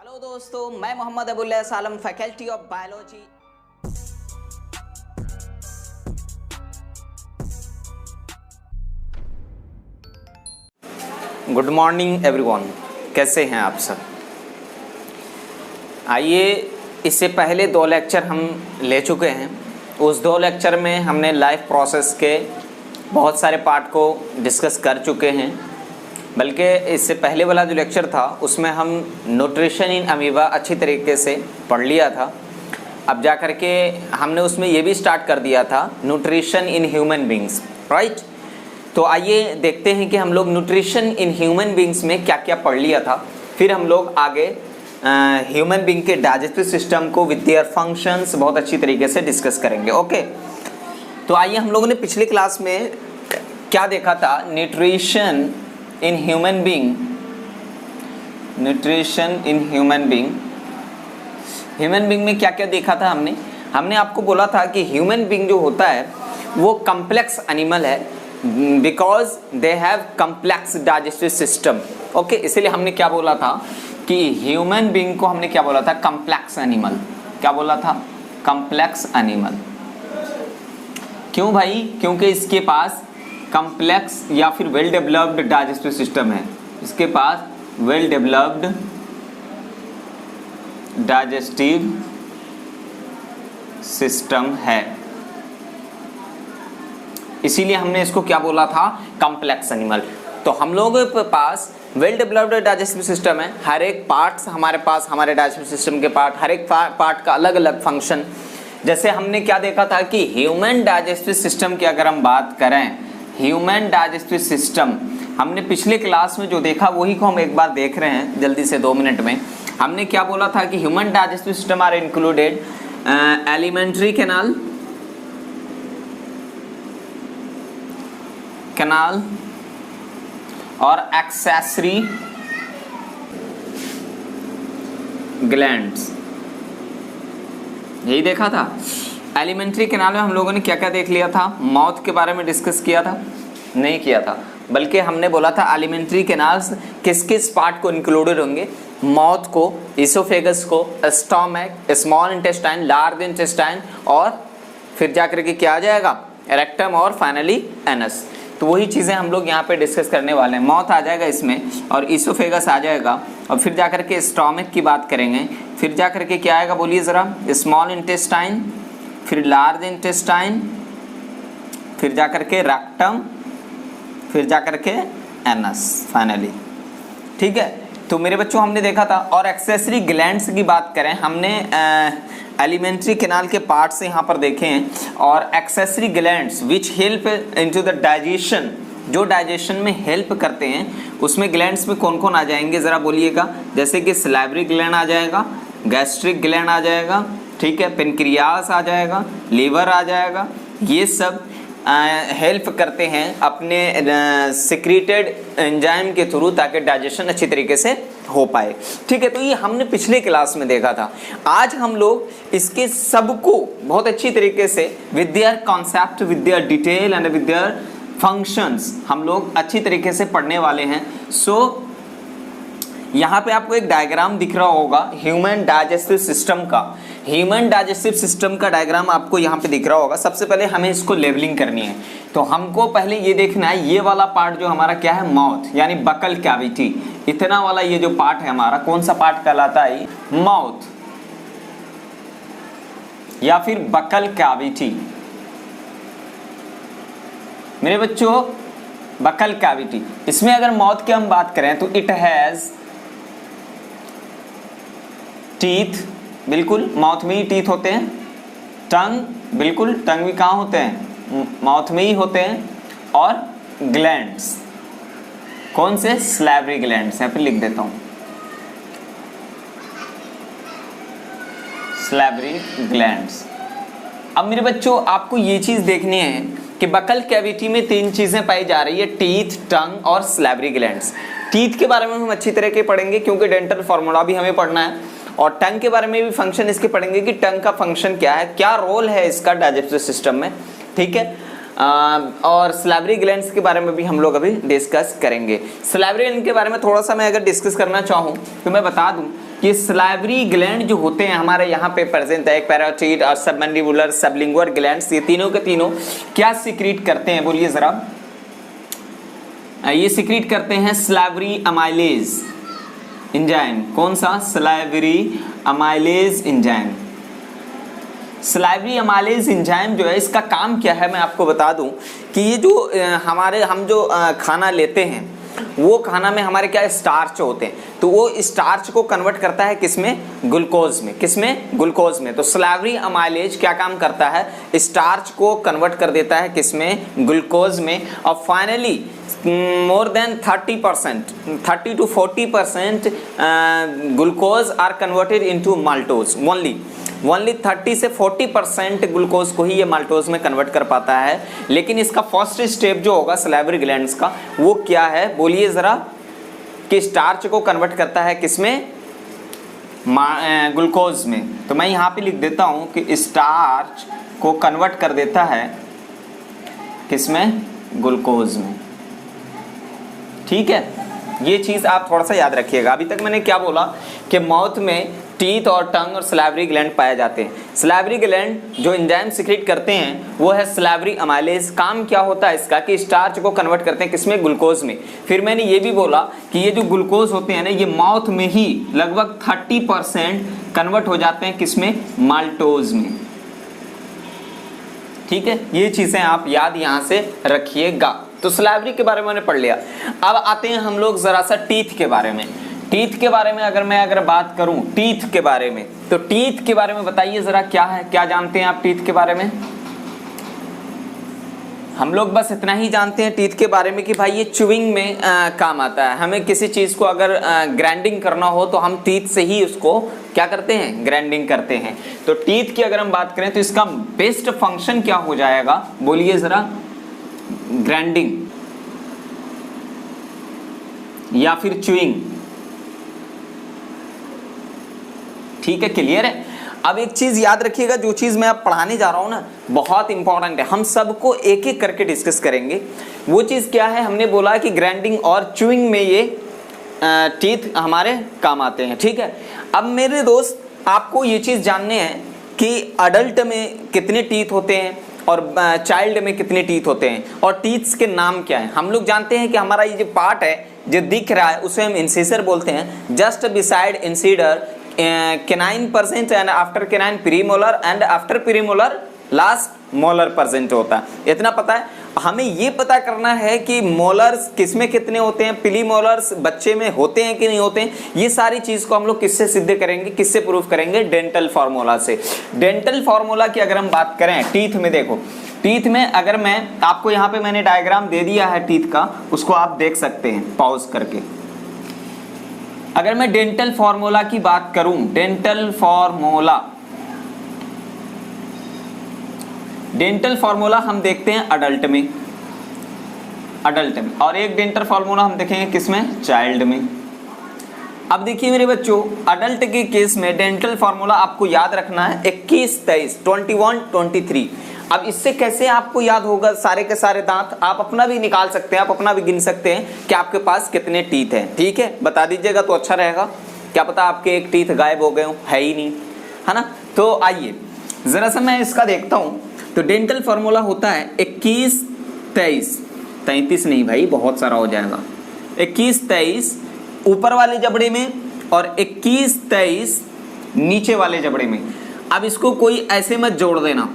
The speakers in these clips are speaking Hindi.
हेलो दोस्तों, मैं Mohammad Abdullah Salam, faculty of biology. Good morning everyone, कैसे हैं आप सब। आइए, इससे पहले 2 लेक्चर हम ले चुके हैं। उस 2 लेक्चर में हमने लाइफ प्रोसेस के बहुत सारे पार्ट को डिस्कस कर चुके हैं। बल्कि इससे पहले वाला जो लेक्चर था उसमें हम न्यूट्रिशन इन अमीबा अच्छी तरीके से पढ़ लिया था। अब जा कर के हमने उसमें ये भी स्टार्ट कर दिया था nutrition in human beings, right. तो आइए देखते हैं कि हम लोग न्यूट्रिशन इन ह्यूमन बींग्स में क्या क्या पढ़ लिया था। फिर हम लोग आगे ह्यूमन बींग के डाइजेस्टिव सिस्टम को विद देयर फंक्शंस बहुत अच्छी तरीके से डिस्कस करेंगे। ओके, तो आइए, हम लोगों ने पिछले क्लास में क्या देखा था। Nutrition in human being, nutrition in human being, human being में क्या क्या देखा था हमने आपको बोला था कि ह्यूमन बींग जो होता है वो कम्प्लेक्स एनिमल है, because they have complex digestive system. Okay, इसीलिए हमने क्या बोला था कि ह्यूमन बींग को हमने क्या बोला था, कम्प्लेक्स एनिमल। क्या बोला था, कम्प्लेक्स एनिमल। क्यों भाई, क्योंकि इसके पास कम्प्लेक्स या फिर वेल डेवलप्ड डाइजेस्टिव सिस्टम है। इसके पास वेल डेवलप्ड डाइजेस्टिव सिस्टम है, इसीलिए हमने इसको क्या बोला था, कम्प्लेक्स एनिमल। तो हम लोगों के पास वेल डेवलप्ड डाइजेस्टिव सिस्टम है। हर एक पार्ट्स हमारे पास, हमारे डाइजेस्टिव सिस्टम के पार्ट, हर एक पार्ट का अलग अलग फंक्शन। जैसे हमने क्या देखा था कि ह्यूमन डाइजेस्टिव सिस्टम की अगर हम बात करें, ह्यूमन डाइजेस्टिव सिस्टम हमने पिछले क्लास में जो देखा वही को हम एक बार देख रहे हैं जल्दी से 2 मिनट में। हमने क्या बोला था कि human digestive system are included alimentary canal और एक्सेसरी ग्लैंड्स, यही देखा था। एलिमेंट्री कैनाल में हम लोगों ने क्या क्या देख लिया था, माउथ के बारे में डिस्कस किया था, नहीं किया था, बल्कि हमने बोला था एलिमेंट्री कैनाल्स किस किस पार्ट को इंक्लूडेड होंगे, माउथ को, इसोफेगस को, stomach, small intestine, large intestine और फिर जाकर के क्या आ जाएगा, रेक्टम और फाइनली एनस। तो वही चीज़ें हम लोग यहाँ पे डिस्कस करने वाले हैं। माउथ आ जाएगा इसमें और इसोफेगस आ जाएगा और फिर जाकर के स्टोमक की बात करेंगे, फिर जाकर के क्या आएगा बोलिए ज़रा, स्मॉल इंटेस्टाइन, फिर लार्ज इंटेस्टाइन, फिर जाकर के रेक्टम, फिर जाकर के एनस फाइनली। ठीक है, तो मेरे बच्चों हमने देखा था। और एक्सेसरी ग्लैंड्स की बात करें, हमने एलिमेंट्री कैनाल के पार्ट्स यहाँ पर देखे हैं। और accessory glands which help into the digestion, जो डाइजेशन में हेल्प करते हैं, उसमें ग्लैंड्स में कौन कौन आ जाएंगे ज़रा बोलिएगा। जैसे कि सलाइवरी ग्लैंड आ जाएगा, गैस्ट्रिक ग्लैंड आ जाएगा, ठीक है, पेनक्रियास आ जाएगा, लीवर आ जाएगा। ये सब हेल्प करते हैं अपने सिक्रीटेड एंजाइम के थ्रू, ताकि डाइजेशन अच्छी तरीके से हो पाए। ठीक है, तो ये हमने पिछले क्लास में देखा था। आज हम लोग इसके सबको बहुत अच्छी तरीके से with their concept, with their detail and with their functions हम लोग अच्छी तरीके से पढ़ने वाले हैं। सो यहाँ पे आपको एक डायग्राम दिख रहा होगा ह्यूमन डाइजेस्टिव सिस्टम का। ह्यूमन डाइजेस्टिव सिस्टम का डायग्राम आपको यहाँ पे दिख रहा होगा। सबसे पहले हमें इसको लेवलिंग करनी है, तो हमको पहले ये देखना है, ये वाला पार्ट जो हमारा क्या है, माउथ यानी बकल कैविटी। इतना वाला ये जो पार्ट है हमारा, कौन सा पार्ट कहलाता है, माउथ या फिर बकल कैविटी। मेरे बच्चों, बकल कैविटी, इसमें अगर माउथ की हम बात करें तो इट हैज टीथ, बिल्कुल माउथ में ही टीथ होते हैं। टंग, बिल्कुल टंग भी कहाँ होते हैं, माउथ में ही होते हैं। और ग्लैंड्स, कौन से, सलाइवरी ग्लैंड्स, यहाँ पे लिख देता हूँ, सलाइवरी ग्लैंड्स। अब मेरे बच्चों आपको ये चीज़ देखनी है कि बकल कैविटी में 3 चीज़ें पाई जा रही है, टीथ, टंग और सलाइवरी ग्लैंड्स। टीथ के बारे में हम अच्छी तरह के पढ़ेंगे क्योंकि डेंटल फार्मूला भी हमें पढ़ना है। और टंग के बारे में भी फंक्शन इसके पढ़ेंगे कि टंग का फंक्शन क्या है, क्या रोल है इसका डाइजेस्टिव सिस्टम में। ठीक है, और सलाइवरी ग्लैंड्स के बारे में भी हम लोग अभी डिस्कस करेंगे। सलाइवरी ग्लैंड के बारे में थोड़ा सा मैं अगर डिस्कस करना चाहूँ तो मैं बता दूँ कि सलाइवरी ग्लैंड जो होते हैं हमारे यहाँ पे प्रेजेंट है, एक पैराटाइड और सबमैंडिबुलर सबलिंगुअल ग्लैंड्स, ये तीनों के तीनों क्या सीक्रेट करते हैं बोलिए जरा? ये सीक्रेट करते हैं सलाइवरी अमाइलेज एंजाइम। कौन सा? Salivary amylase enzyme. Salivary amylase enzyme जो है इसका काम क्या है मैं आपको बता दूं कि ये जो हम जो खाना लेते हैं वो खाना में हमारे क्या स्टार्च होते हैं, तो वो स्टार्च को कन्वर्ट करता है किसमें? ग्लूकोज में। किसमें? ग्लूकोज में। तो सलाइवरी अमाइलेज क्या काम करता है? स्टार्च को कन्वर्ट कर देता है किसमें? ग्लूकोज में। और finally more than 30%, 30 to 40% glucose are converted into maltose only 30 से 40% ग्लूकोज को ही ये माल्टोज में कन्वर्ट कर पाता है। लेकिन इसका फर्स्ट स्टेप जो होगा सलाइवरी ग्लैंड्स का वो क्या है बोलिए ज़रा? कि स्टार्च को कन्वर्ट करता है किसमें? ग्लूकोज में। तो मैं यहाँ पे लिख देता हूँ कि स्टार्च को कन्वर्ट कर देता है किसमें? ग्लूकोज में। ठीक है, ये चीज़ आप थोड़ा सा याद रखिएगा। अभी तक मैंने क्या बोला कि माउथ में टीथ और टंग और सलाइवरी ग्लैंड पाए जाते हैं। सलाइवरी ग्लैंड जो एंजाइम सीक्रेट करते हैं वो है सलाइवरी अमाइलेज। काम क्या होता है इसका? कि स्टार्च को कन्वर्ट करते हैं किसमें? ग्लूकोज में। फिर मैंने ये भी बोला कि ये जो ग्लूकोज होते हैं ना ये माउथ में ही लगभग 30% कन्वर्ट हो जाते हैं किसमें? माल्टोज में। ठीक है, ये चीज़ें आप याद यहाँ से रखिएगा। तो सलाइवरी के बारे में मैंने पढ़ लिया। अब आते हैं हम लोग जरा सा टीथ के बारे में। टीथ के बारे में अगर बात करूं टीथ के बारे में, तो टीथ के बारे में बताइए जरा क्या है, क्या जानते हैं आप टीथ के बारे में? हम लोग बस इतना ही जानते हैं टीथ के बारे में कि भाई ये च्यूइंग में काम आता है। हमें किसी चीज़ को अगर ग्राइंडिंग करना हो तो हम टीथ से ही उसको क्या करते हैं? ग्राइंडिंग करते हैं। तो टीथ की अगर हम बात करें तो इसका बेस्ट फंक्शन क्या हो जाएगा बोलिए ज़रा? ग्राइंडिंग या फिर च्यूइंग। ठीक है, क्लियर है? अब एक चीज याद रखिएगा, जो चीज मैं अब पढ़ाने जा रहा हूं ना बहुत इंपॉर्टेंट है, हम सबको एक एक करके डिस्कस करेंगे। वो चीज क्या है? हमने बोला कि ग्राइंडिंग और च्यूइंग में ये टीथ हमारे काम आते हैं। ठीक है, अब मेरे दोस्त आपको ये चीज जानने हैं कि अडल्ट में कितने टीथ होते हैं और चाइल्ड में कितने टीथ होते हैं और टीथ्स के नाम क्या हैं। हम लोग जानते हैं कि हमारा ये जो पार्ट है जो दिख रहा है उसे हम इंसिसर बोलते हैं। Just beside incisor canine present and after canine premolar and after premolar last molar present होता है। इतना पता है। हमें ये पता करना है कि मोलर्स किसमें कितने होते हैं, प्रीमोलर्स बच्चे में होते हैं कि नहीं होते हैं। ये सारी चीज़ को हम लोग किससे सिद्ध करेंगे, किससे प्रूफ करेंगे? डेंटल फार्मूला से। डेंटल फार्मूला की अगर हम बात करें टीथ में, देखो टीथ में अगर मैं आपको यहाँ पे मैंने डायग्राम दे दिया है टीथ का, उसको आप देख सकते हैं पॉज करके। अगर मैं डेंटल फार्मूला की बात करूं, डेंटल फार्मूला हम देखते हैं अडल्ट में, और एक डेंटल फार्मूला हम देखेंगे किसमें? चाइल्ड में। अब देखिए मेरे बच्चों, अडल्ट के केस में डेंटल फार्मूला आपको याद रखना है 21, 23, 21, 23। अब इससे कैसे आपको याद होगा सारे के सारे दांत? आप अपना भी निकाल सकते हैं, आप अपना भी गिन सकते हैं कि आपके पास कितने टीथ हैं। ठीक है, बता दीजिएगा तो अच्छा रहेगा। क्या पता आपके एक टीथ गायब हो गए हो, है ही नहीं, है ना? तो आइए जरा सा मैं इसका देखता हूँ। तो डेंटल फार्मूला होता है 21, 23, 33 नहीं भाई, बहुत सारा हो जाएगा। 21, 23 ऊपर वाले जबड़े में और 21, 23 नीचे वाले जबड़े में। अब इसको कोई ऐसे मत जोड़ देना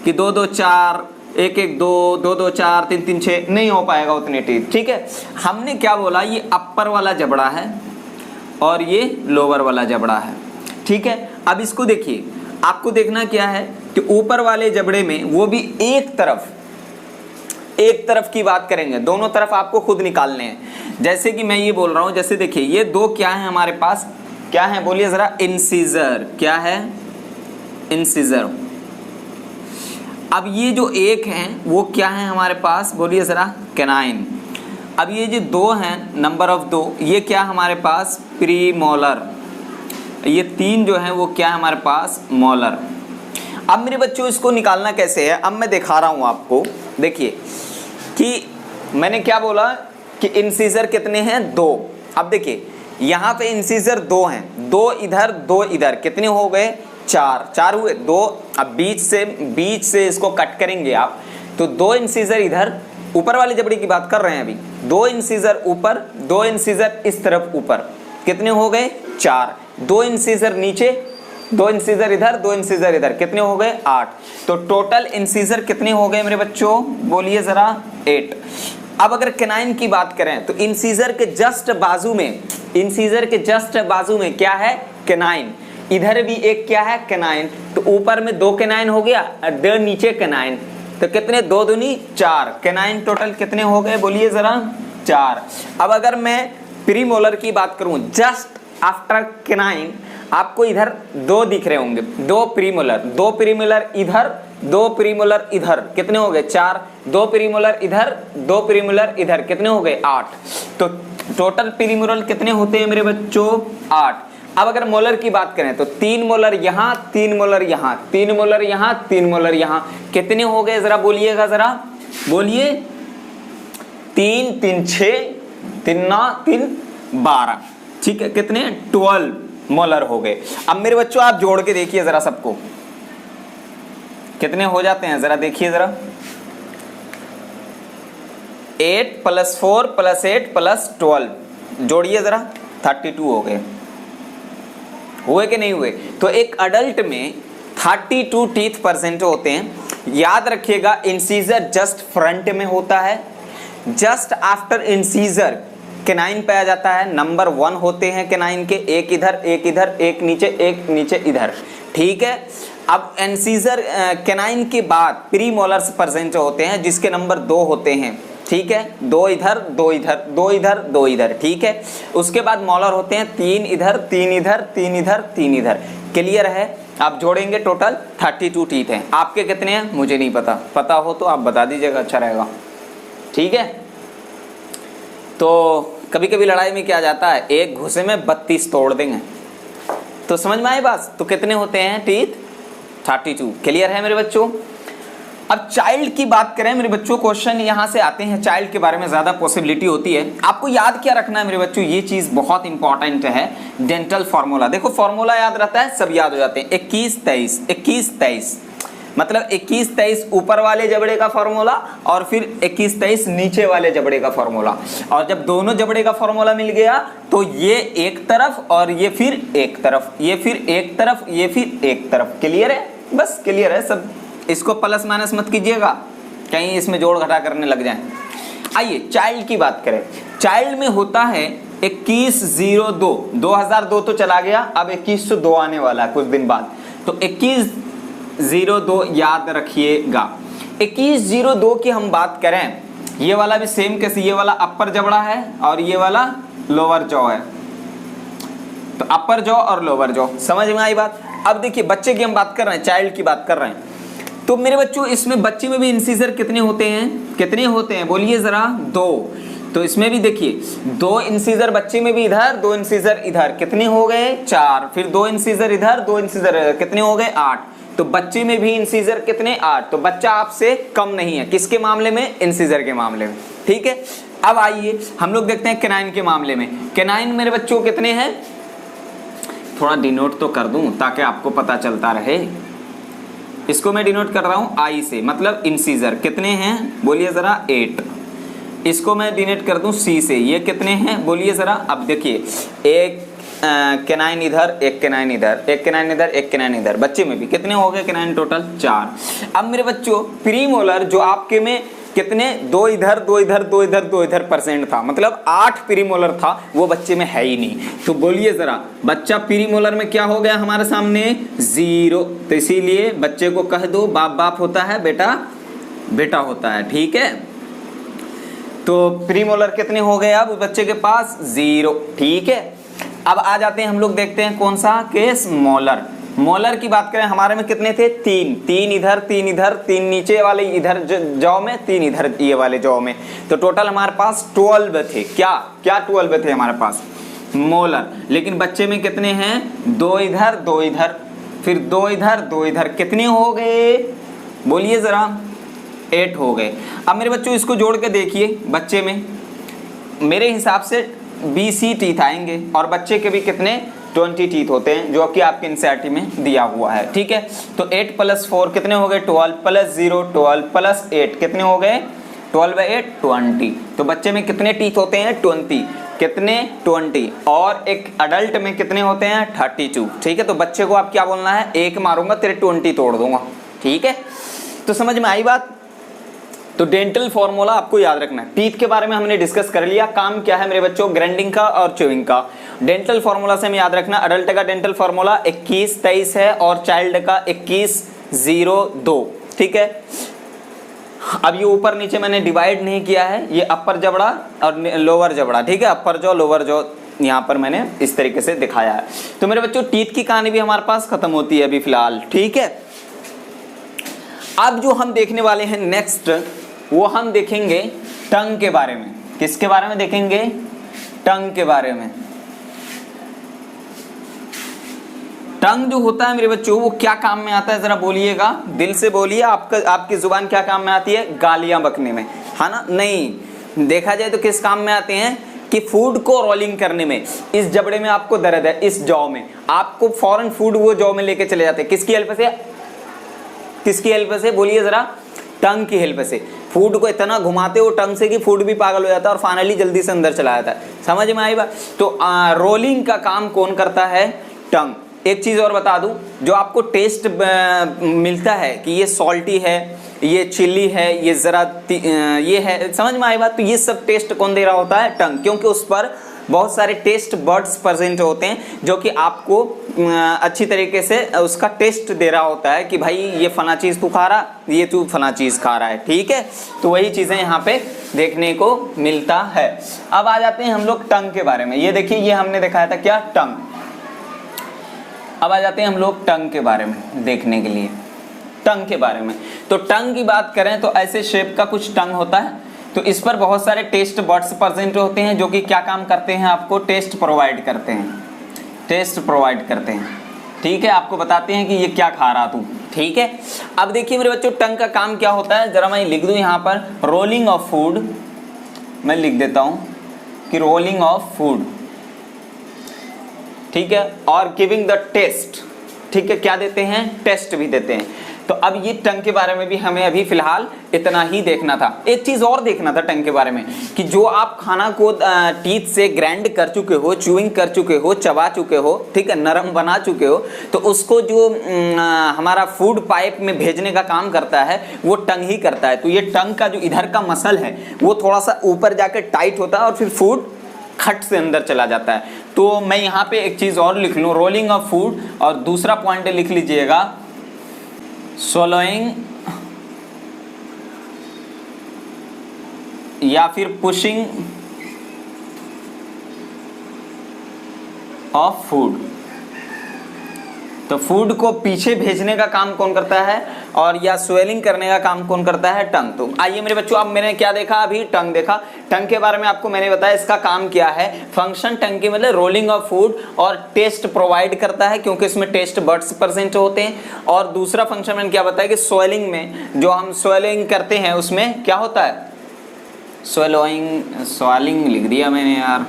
कि 2, 2, 4, 1, 1, 2, 2, 2, 4, 3, 3, 6, नहीं हो पाएगा उतने टीथ। ठीक है, हमने क्या बोला? ये अपर वाला जबड़ा है और ये लोअर वाला जबड़ा है। ठीक है, अब इसको देखिए, आपको देखना क्या है कि ऊपर वाले जबड़े में वो भी एक तरफ की बात करेंगे, दोनों तरफ आपको खुद निकालने हैं। जैसे कि मैं ये बोल रहा हूं, जैसे देखिए ये दो क्या है हमारे पास, क्या है बोलिए जरा? इंसिजर। क्या है? इंसिजर। अब ये जो एक हैं वो क्या है हमारे पास बोलिए जरा? कैनाइन। अब ये जो दो हैं, नंबर ऑफ 2, ये क्या हमारे पास? प्रीमोलर। ये 3 जो हैं वो क्या है हमारे पास? मोलर। अब मेरे बच्चों इसको निकालना कैसे है? अब मैं दिखा रहा हूं आपको। देखिए कि मैंने क्या बोला कि इंसिजर कितने हैं? 2। अब देखिए यहाँ पे इंसीजर 2 हैं, 2 इधर 2 इधर, कितने हो गए 4, 4 हुए 2। अब बीच से इसको कट करेंगे आप, तो 2 इंसीजर इधर, ऊपर वाली जबड़ी की बात कर रहे हैं अभी, 2 इंसीजर ऊपर, 2 इंसीजर इस तरफ ऊपर, कितने हो गए 4, 2 इंसीजर नीचे, 2 इंसीजर इधर, 2 इंसीजर इधर, कितने हो गए 8। तो टोटल इंसीजर कितने हो गए मेरे बच्चों, बोलिए जरा 8। अब अगर कैनाइन की बात करें तो इंसीजर के जस्ट बाजू में, इंसीजर के जस्ट बाजू में क्या है, कैनाइन, इधर भी एक क्या है कैनाइन, तो ऊपर में 2 कैनाइन हो गया, 2 नीचे कैनाइन, तो कितने 2 दूनी 4, कैनाइन टोटल कितने हो गए बोलिए जरा 4। अब अगर मैं प्रीमोलर की बात करूं, जस्ट आफ्टर कैनाइन आपको इधर 2 दिख रहे होंगे, 2 प्रीमोलर, 2 प्रीमोलर इधर, 2 प्रीमोलर इधर, कितने हो गए 4, 2 प्रीमोलर इधर, 2 प्रीमोलर इधर, कितने हो गए 8। तो टोटल प्रीमोलर कितने होते हैं मेरे बच्चों 8। अब अगर मोलर की बात करें तो 3 मोलर यहाँ, 3 मोलर यहाँ, 3 मोलर यहाँ, 3 मोलर यहाँ, कितने हो गए जरा बोलिएगा, जरा बोलिए 3 3 6, 3 9 3 12, ठीक है, कितने 12 मोलर हो गए। अब मेरे बच्चों आप जोड़ के देखिए जरा सबको, कितने हो जाते हैं जरा देखिए जरा, 8 + 4 + 8 + 12 जोड़िए जरा, 32 हो गए, हुए कि नहीं हुए। तो एक अडल्ट में 32 टीथ प्रेजेंट होते हैं। याद रखिएगा इंसीजर जस्ट फ्रंट में होता है, जस्ट आफ्टर इंसीजर कैनाइन पाया जाता है, नंबर 1 होते हैं कैनाइन के, एक इधर एक इधर, एक नीचे इधर, ठीक है। अब इंसीजर कैनाइन के बाद प्रीमोलर्स प्रेजेंट होते हैं जिसके नंबर 2 होते हैं, ठीक है, 2 इधर 2 इधर 2 इधर 2 इधर, ठीक है। उसके बाद मॉलर होते हैं 3 इधर 3 इधर 3 इधर 3 इधर, क्लियर है। आप जोड़ेंगे टोटल 32 टीथ हैं। आपके कितने हैं मुझे नहीं पता, पता हो तो आप बता दीजिएगा, अच्छा रहेगा, ठीक है। तो कभी कभी लड़ाई में क्या जाता है, एक घुसे में 32 तोड़ देंगे, तो समझ में आए बात। तो कितने होते हैं टीथ 32, क्लियर है मेरे बच्चों। अब चाइल्ड की बात करें मेरे बच्चों, क्वेश्चन यहां से आते हैं, चाइल्ड के बारे में ज्यादा पॉसिबिलिटी होती है। आपको याद क्या रखना है मेरे बच्चों, ये चीज बहुत इंपॉर्टेंट है, डेंटल फार्मूला। देखो फार्मूला याद रहता है, सब याद हो जाते हैं। 21 23 21 23 मतलब 21 23 ऊपर वाले जबड़े का फार्मूला और फिर 21 23 नीचे वाले जबड़े का फार्मूला। और जब दोनों जबड़े का फार्मूला मिल गया तो ये एक तरफ और ये फिर एक तरफ, ये फिर एक तरफ, ये फिर एक तरफ, क्लियर है, बस क्लियर है सब। इसको प्लस माइनस मत कीजिएगा, कहीं इसमें जोड़ घटा करने लग जाए। आइए चाइल्ड की बात करें, चाइल्ड में होता है 2102, 2002 तो चला गया, अब 2102 आने वाला है कुछ दिन बाद, तो 2102 याद रखिएगा। 2102 की हम बात करें, ये वाला भी सेम कैसे, ये वाला अपर जबड़ा है और ये वाला लोअर जॉ है, तो अपर जॉ और लोअर जॉ, समझ में आई बात। अब देखिए बच्चे की हम बात कर रहे हैं, चाइल्ड की बात कर रहे हैं, तो मेरे बच्चों इसमें बच्चे में भी इंसीजर कितने होते हैं, कितने होते हैं बोलिए जरा 2। तो इसमें भी देखिए 2 इंसीजर बच्चे में भी इधर, 2 इंसीजर इधर, कितने हो गए 4, फिर 2 इंसीजर इधर, 2 इंसीजर इधर, कितने हो गए 8। तो बच्चे में भी इंसीजर कितने 8, तो बच्चा आपसे कम नहीं है, किसके मामले में, इंसीजर के मामले में, ठीक है। अब आइए हम लोग देखते हैं कैनाइन के मामले में। कैनाइन मेरे बच्चों कितने हैं, थोड़ा डिनोट तो कर दूं ताकि आपको पता चलता रहे। इसको मैं डिनोट कर रहा हूं आई से, मतलब इंसीजर कितने हैं बोलिए जरा 8। इसको मैं डिनोट कर दूं सी से, ये कितने हैं बोलिए जरा। अब देखिए एक कैनाइन इधर, एक कैनाइन इधर, एक कैनाइन इधर, एक कैनाइन इधर, बच्चे में भी कितने हो गए कैनाइन टोटल 4। अब मेरे बच्चों प्रीमोलर जो आपके में कितने 2 इधर 2 इधर 2 इधर 2 इधर परसेंट था, मतलब 8 प्रीमोलर था, वो बच्चे में है ही नहीं। तो बोलिए जरा बच्चा प्रीमोलर में क्या हो गया हमारे सामने 0, तो इसीलिए बच्चे को कह दो बाप बाप होता है, बेटा बेटा होता है, ठीक है। तो प्रीमोलर कितने हो गए अब बच्चे के पास 0, ठीक है। अब आ जाते हैं हम लोग देखते हैं कौन सा केस, मोलर। मोलर की बात करें हमारे में कितने थे 3, 3 इधर 3 इधर, 3 नीचे वाले इधर जौ में, 3 इधर ये वाले जौ में, तो टोटल हमारे पास 12 थे। क्या क्या 12 थे हमारे पास मोलर। लेकिन बच्चे में कितने हैं 2 इधर 2 इधर, फिर 2 इधर 2 इधर, कितने हो गए बोलिए जरा 8 हो गए। अब मेरे बच्चों इसको जोड़ के देखिए, बच्चे में मेरे हिसाब से 20 टीथ आएंगे और बच्चे के भी कितने 20 टीथ होते हैं, जो कि आपके एनसीईआरटी में दिया हुआ है। ठीक है, तो 8 + 4 कितने हो गए 12 + 0 12 + 8 कितने हो गए 12/8 20। तो बच्चे में कितने टीथ होते हैं 20, कितने 20, और एक अडल्ट में कितने होते हैं 32। ठीक है, तो बच्चे को आप क्या बोलना है, एक मारूंगा तेरे 20 तोड़ दूंगा। ठीक है, तो समझ में आई बात। तो डेंटल फॉर्मूला आपको याद रखना है। टीथ के बारे में हमने डिस्कस कर लिया, काम क्या है मेरे बच्चों, ग्राइंडिंग का और च्यूइंग का। डेंटल फॉर्मूला से हमें याद रखना, अडल्ट का डेंटल फॉर्मूला 21-23 है और चाइल्ड का 21-02। ठीक है, अब ये ऊपर नीचे मैंने डिवाइड नहीं किया है, ये अपर जबड़ा और लोअर जबड़ा। ठीक है, अपर जॉ लोअर जॉ यहाँ पर मैंने इस तरीके से दिखाया है। तो मेरे बच्चों टीथ की कहानी भी हमारे पास खत्म होती है अभी फिलहाल। ठीक है, अब जो हम देखने वाले हैं नेक्स्ट, वो हम देखेंगे टंग के बारे में। किसके बारे में देखेंगे, टंग के बारे में। टंग जो होता है मेरे बच्चों वो क्या काम में आता है, जरा बोलिएगा, दिल से बोलिए। आपकी जुबान क्या काम में आती है, गालियां बकने में, है ना। नहीं, देखा जाए तो किस काम में आते हैं कि फूड को रोलिंग करने में। इस जबड़े में आपको दर्द है, इस जॉ में, आपको फौरन फूड वो जॉ में लेके चले जाते हैं। किसकी हेल्प से, किसकी हेल्प से, बोलिए जरा, टंग की हेल्प से। फूड को इतना घुमाते हो टंग से कि फूड भी पागल हो जाता है और फाइनली जल्दी से अंदर चला जाता है। समझ में आई बात। तो रोलिंग का काम कौन करता है, टंग। एक चीज और बता दूं, जो आपको टेस्ट मिलता है कि ये सॉल्टी है, ये चिली है, ये जरा ये है, समझ में आई बात। तो ये सब टेस्ट कौन दे रहा होता है, टंग, क्योंकि उस पर बहुत सारे टेस्ट बर्ड्स प्रेजेंट होते हैं जो कि आपको अच्छी तरीके से उसका टेस्ट दे रहा होता है कि भाई ये फला चीज़ तू खा रहा, ये तू फला चीज़ खा रहा है। ठीक है, तो वही चीज़ें यहाँ पे देखने को मिलता है। अब आ जाते हैं हम लोग टंग के बारे में। ये देखिए, ये हमने दिखाया था क्या, टंग। अब आ जाते हैं हम लोग टंग के बारे में देखने के लिए, टंग के बारे में। तो टंग की बात करें तो ऐसे शेप का कुछ टंग होता है। तो इस पर बहुत सारे टेस्ट बर्ड्स प्रेजेंट होते हैं जो कि क्या काम करते हैं, आपको टेस्ट प्रोवाइड करते हैं, टेस्ट प्रोवाइड करते हैं। ठीक है, आपको बताते हैं कि ये क्या खा रहा तू। ठीक है, अब देखिए मेरे बच्चों, टंग का काम क्या होता है, जरा मैं लिख दूं यहाँ पर, रोलिंग ऑफ फूड। मैं लिख देता हूँ कि रोलिंग ऑफ फूड। ठीक है, और गिविंग द टेस्ट। ठीक है, क्या देते हैं, टेस्ट भी देते हैं। तो अब ये टंग के बारे में भी हमें अभी फिलहाल इतना ही देखना था। एक चीज और देखना था टंग के बारे में, कि जो आप खाना को टीथ से ग्राइंड कर चुके हो, च्यूइंग कर चुके हो, चबा चुके हो, ठीक है, नरम बना चुके हो, तो उसको जो हमारा फूड पाइप में भेजने का काम करता है वो टंग ही करता है। तो ये टंग का जो इधर का मसल है वो थोड़ा सा ऊपर जाकर टाइट होता है और फिर फूड खट से अंदर चला जाता है। तो मैं यहाँ पे एक चीज और लिख लूँ, रोलिंग ऑफ फूड, और दूसरा पॉइंट लिख लीजिएगा, swallowing या फिर पुशिंग ऑफ फूड। तो फूड को पीछे भेजने का काम कौन करता है, और या स्वेलिंग करने का काम कौन करता है, टंग। तो आइए मेरे बच्चों, अब मैंने क्या देखा, अभी टंग देखा। टंग के बारे में आपको मैंने बताया इसका काम क्या है, फंक्शन टंग की मतलब रोलिंग ऑफ फूड और टेस्ट प्रोवाइड करता है, क्योंकि इसमें टेस्ट बर्ड्स प्रेजेंट होते हैं। और दूसरा फंक्शन मैंने क्या बताया कि स्वेलिंग में, जो हम स्वेलिंग करते हैं उसमें क्या होता है, स्वेलिंग लिख दिया मैंने यार,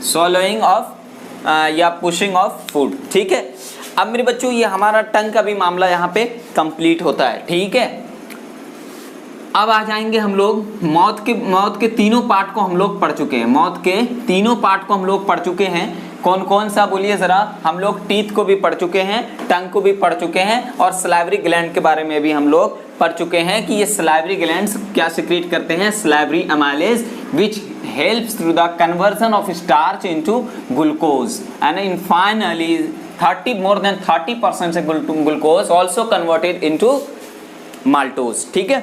swallowing ऑफ या पुशिंग ऑफ फूड। ठीक है, अब मेरे बच्चों ये हमारा टंग का भी मामला यहाँ पे कंप्लीट होता है। ठीक है, अब आ जाएंगे हम लोग मौत के तीनों पार्ट को हम लोग पढ़ चुके हैं। मौत के तीनों पार्ट को हम लोग पढ़ चुके हैं। कौन कौन सा बोलिए जरा, हम लोग टीथ को भी पढ़ चुके हैं, टंग को भी पढ़ चुके हैं, और सलाइवरी ग्लैंड के बारे में भी हम लोग पढ़ चुके हैं कि ये सलाइवरी ग्लैंड्स क्या सिक्रीट करते हैं, salivary amylase, which helps through the conversion of starch into glucose, and in finally more than 30% से glucose also converted into maltose। ठीक है,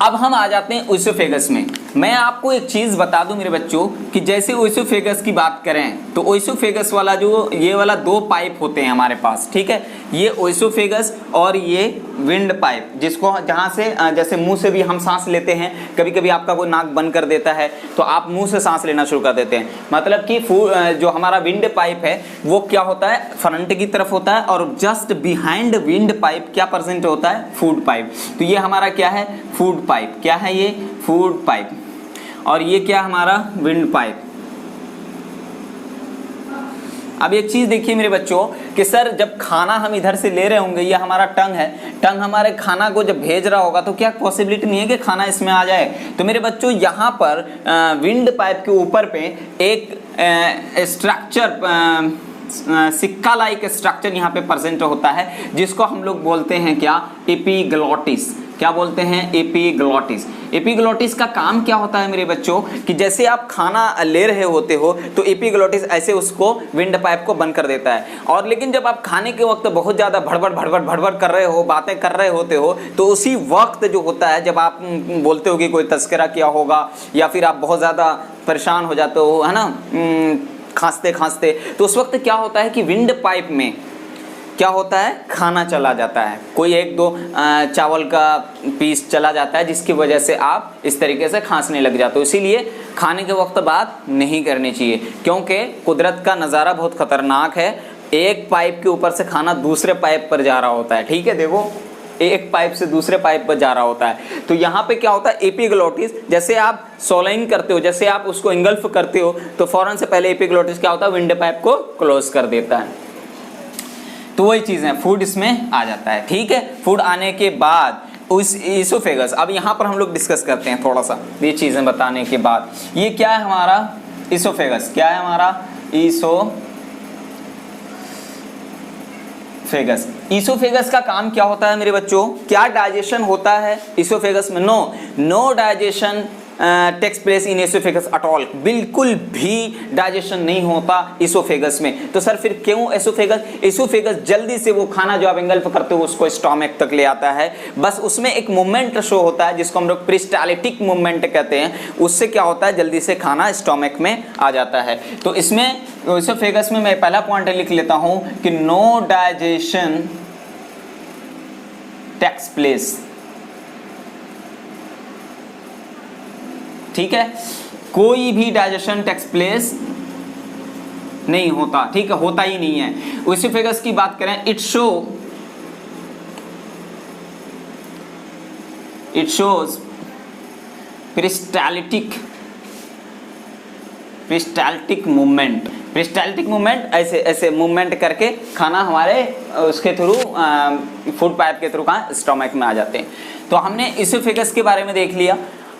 अब हम आ जाते हैं ओएसोफेगस में। मैं आपको एक चीज बता दूं मेरे बच्चों कि जैसे ओइसोफेगस की बात करें तो ओइसोफेगस वाला जो ये वाला दो पाइप होते हैं हमारे पास, ठीक है, ये ओइसोफेगस और ये विंड पाइप, जिसको जहां से जैसे मुंह से भी हम सांस लेते हैं, कभी कभी आपका कोई नाक बंद कर देता है तो आप मुंह से सांस लेना शुरू कर देते हैं, मतलब कि जो हमारा विंड पाइप है वो क्या होता है, फ्रंट की तरफ होता है, और जस्ट बिहाइंड विंड पाइप क्या प्रेजेंट होता है, फूड पाइप। तो ये हमारा क्या है, फूड पाइप। क्या है ये, फूड पाइप। और ये क्या हमारा, विंड पाइप। अब एक चीज देखिए मेरे बच्चों कि सर जब खाना हम इधर से ले रहे होंगे, ये हमारा टंग है, टंग हमारे खाना को जब भेज रहा होगा तो क्या पॉसिबिलिटी नहीं है कि खाना इसमें आ जाए। तो मेरे बच्चों यहाँ पर विंड पाइप के ऊपर पे एक स्ट्रक्चर, सिक्का लाइक स्ट्रक्चर यहाँ पे प्रेजेंट होता है, जिसको हम लोग बोलते हैं क्या, एपिग्लॉटिस। क्या बोलते हैं, एपिग्लॉटिस। एपिग्लॉटिस का काम क्या होता है मेरे बच्चों कि जैसे आप खाना ले रहे होते हो तो एपिग्लॉटिस ऐसे उसको विंड पाइप को बंद कर देता है, और लेकिन जब आप खाने के वक्त बहुत ज़्यादा भड़बड़ भड़बड़ भड़बड़ कर रहे हो, बातें कर रहे होते हो, तो उसी वक्त जो होता है जब आप बोलते हो कि कोई तस्करा किया होगा या फिर आप बहुत ज़्यादा परेशान हो जाते हो, है ना, खांसते खांसते, तो उस वक्त क्या होता है कि विंड पाइप में क्या होता है, खाना चला जाता है, कोई एक दो चावल का पीस चला जाता है, जिसकी वजह से आप इस तरीके से खांसने लग जाते हो। इसीलिए खाने के वक्त बात नहीं करनी चाहिए, क्योंकि कुदरत का नज़ारा बहुत खतरनाक है। एक पाइप के ऊपर से खाना दूसरे पाइप पर जा रहा होता है, ठीक है, देखो एक पाइप से दूसरे पाइप पर जा रहा होता है। तो यहाँ पे क्या होता है, एपिग्लॉटिस, जैसे आप सोलाइन करते हो, जैसे आप उसको इंगल्फ करते हो, तो फौरन से पहले एपिग्लॉटिस क्या होता है, विंड पाइप को क्लोज कर देता है। तो वही चीज़ है, फूड इसमें आ जाता है, ठीक है। फूड आने के बाद उस इसोफेगस, अब यहाँ पर हम लोग डिस्कस करते हैं थोड़ा सा ये चीज़ें बताने के बाद। ये क्या है हमारा, इसोफेगस। क्या है हमारा, इसोफेगस। इसोफेगस का काम क्या होता है मेरे बच्चों, क्या डाइजेशन होता है इसोफेगस में? No digestion takes place in oesophagus at all. बिल्कुल भी डाइजेशन नहीं होता इसोफेगस में। तो सर फिर क्यों एसोफेगस? एसोफेगस जल्दी से वो खाना जो आप इंगल्फ करते हो उसको स्टोमक तक ले आता है, बस उसमें एक मूवमेंट शो होता है जिसको हम लोग पेरिस्टाल्टिक मूवमेंट कहते हैं। उससे क्या होता है, जल्दी से खाना स्टोमक में आ जाता है। तो इसमें एसोफेगस में मैं पहला पॉइंट लिख लेता हूं कि नो डाइजेशन टेक्स प्लेस, ठीक है, कोई भी डाइजेशन टेक्स प्लेस नहीं होता, ठीक है, होता ही नहीं है। एसोफेगस की बात करें, it shows peristaltic movement. Peristaltic movement ऐसे ऐसे मूवमेंट करके खाना हमारे उसके थ्रू फूड पाइप के थ्रू कहाँ, स्टोमक में आ जाते हैं। तो हमने एसोफेगस के बारे में देख लिया।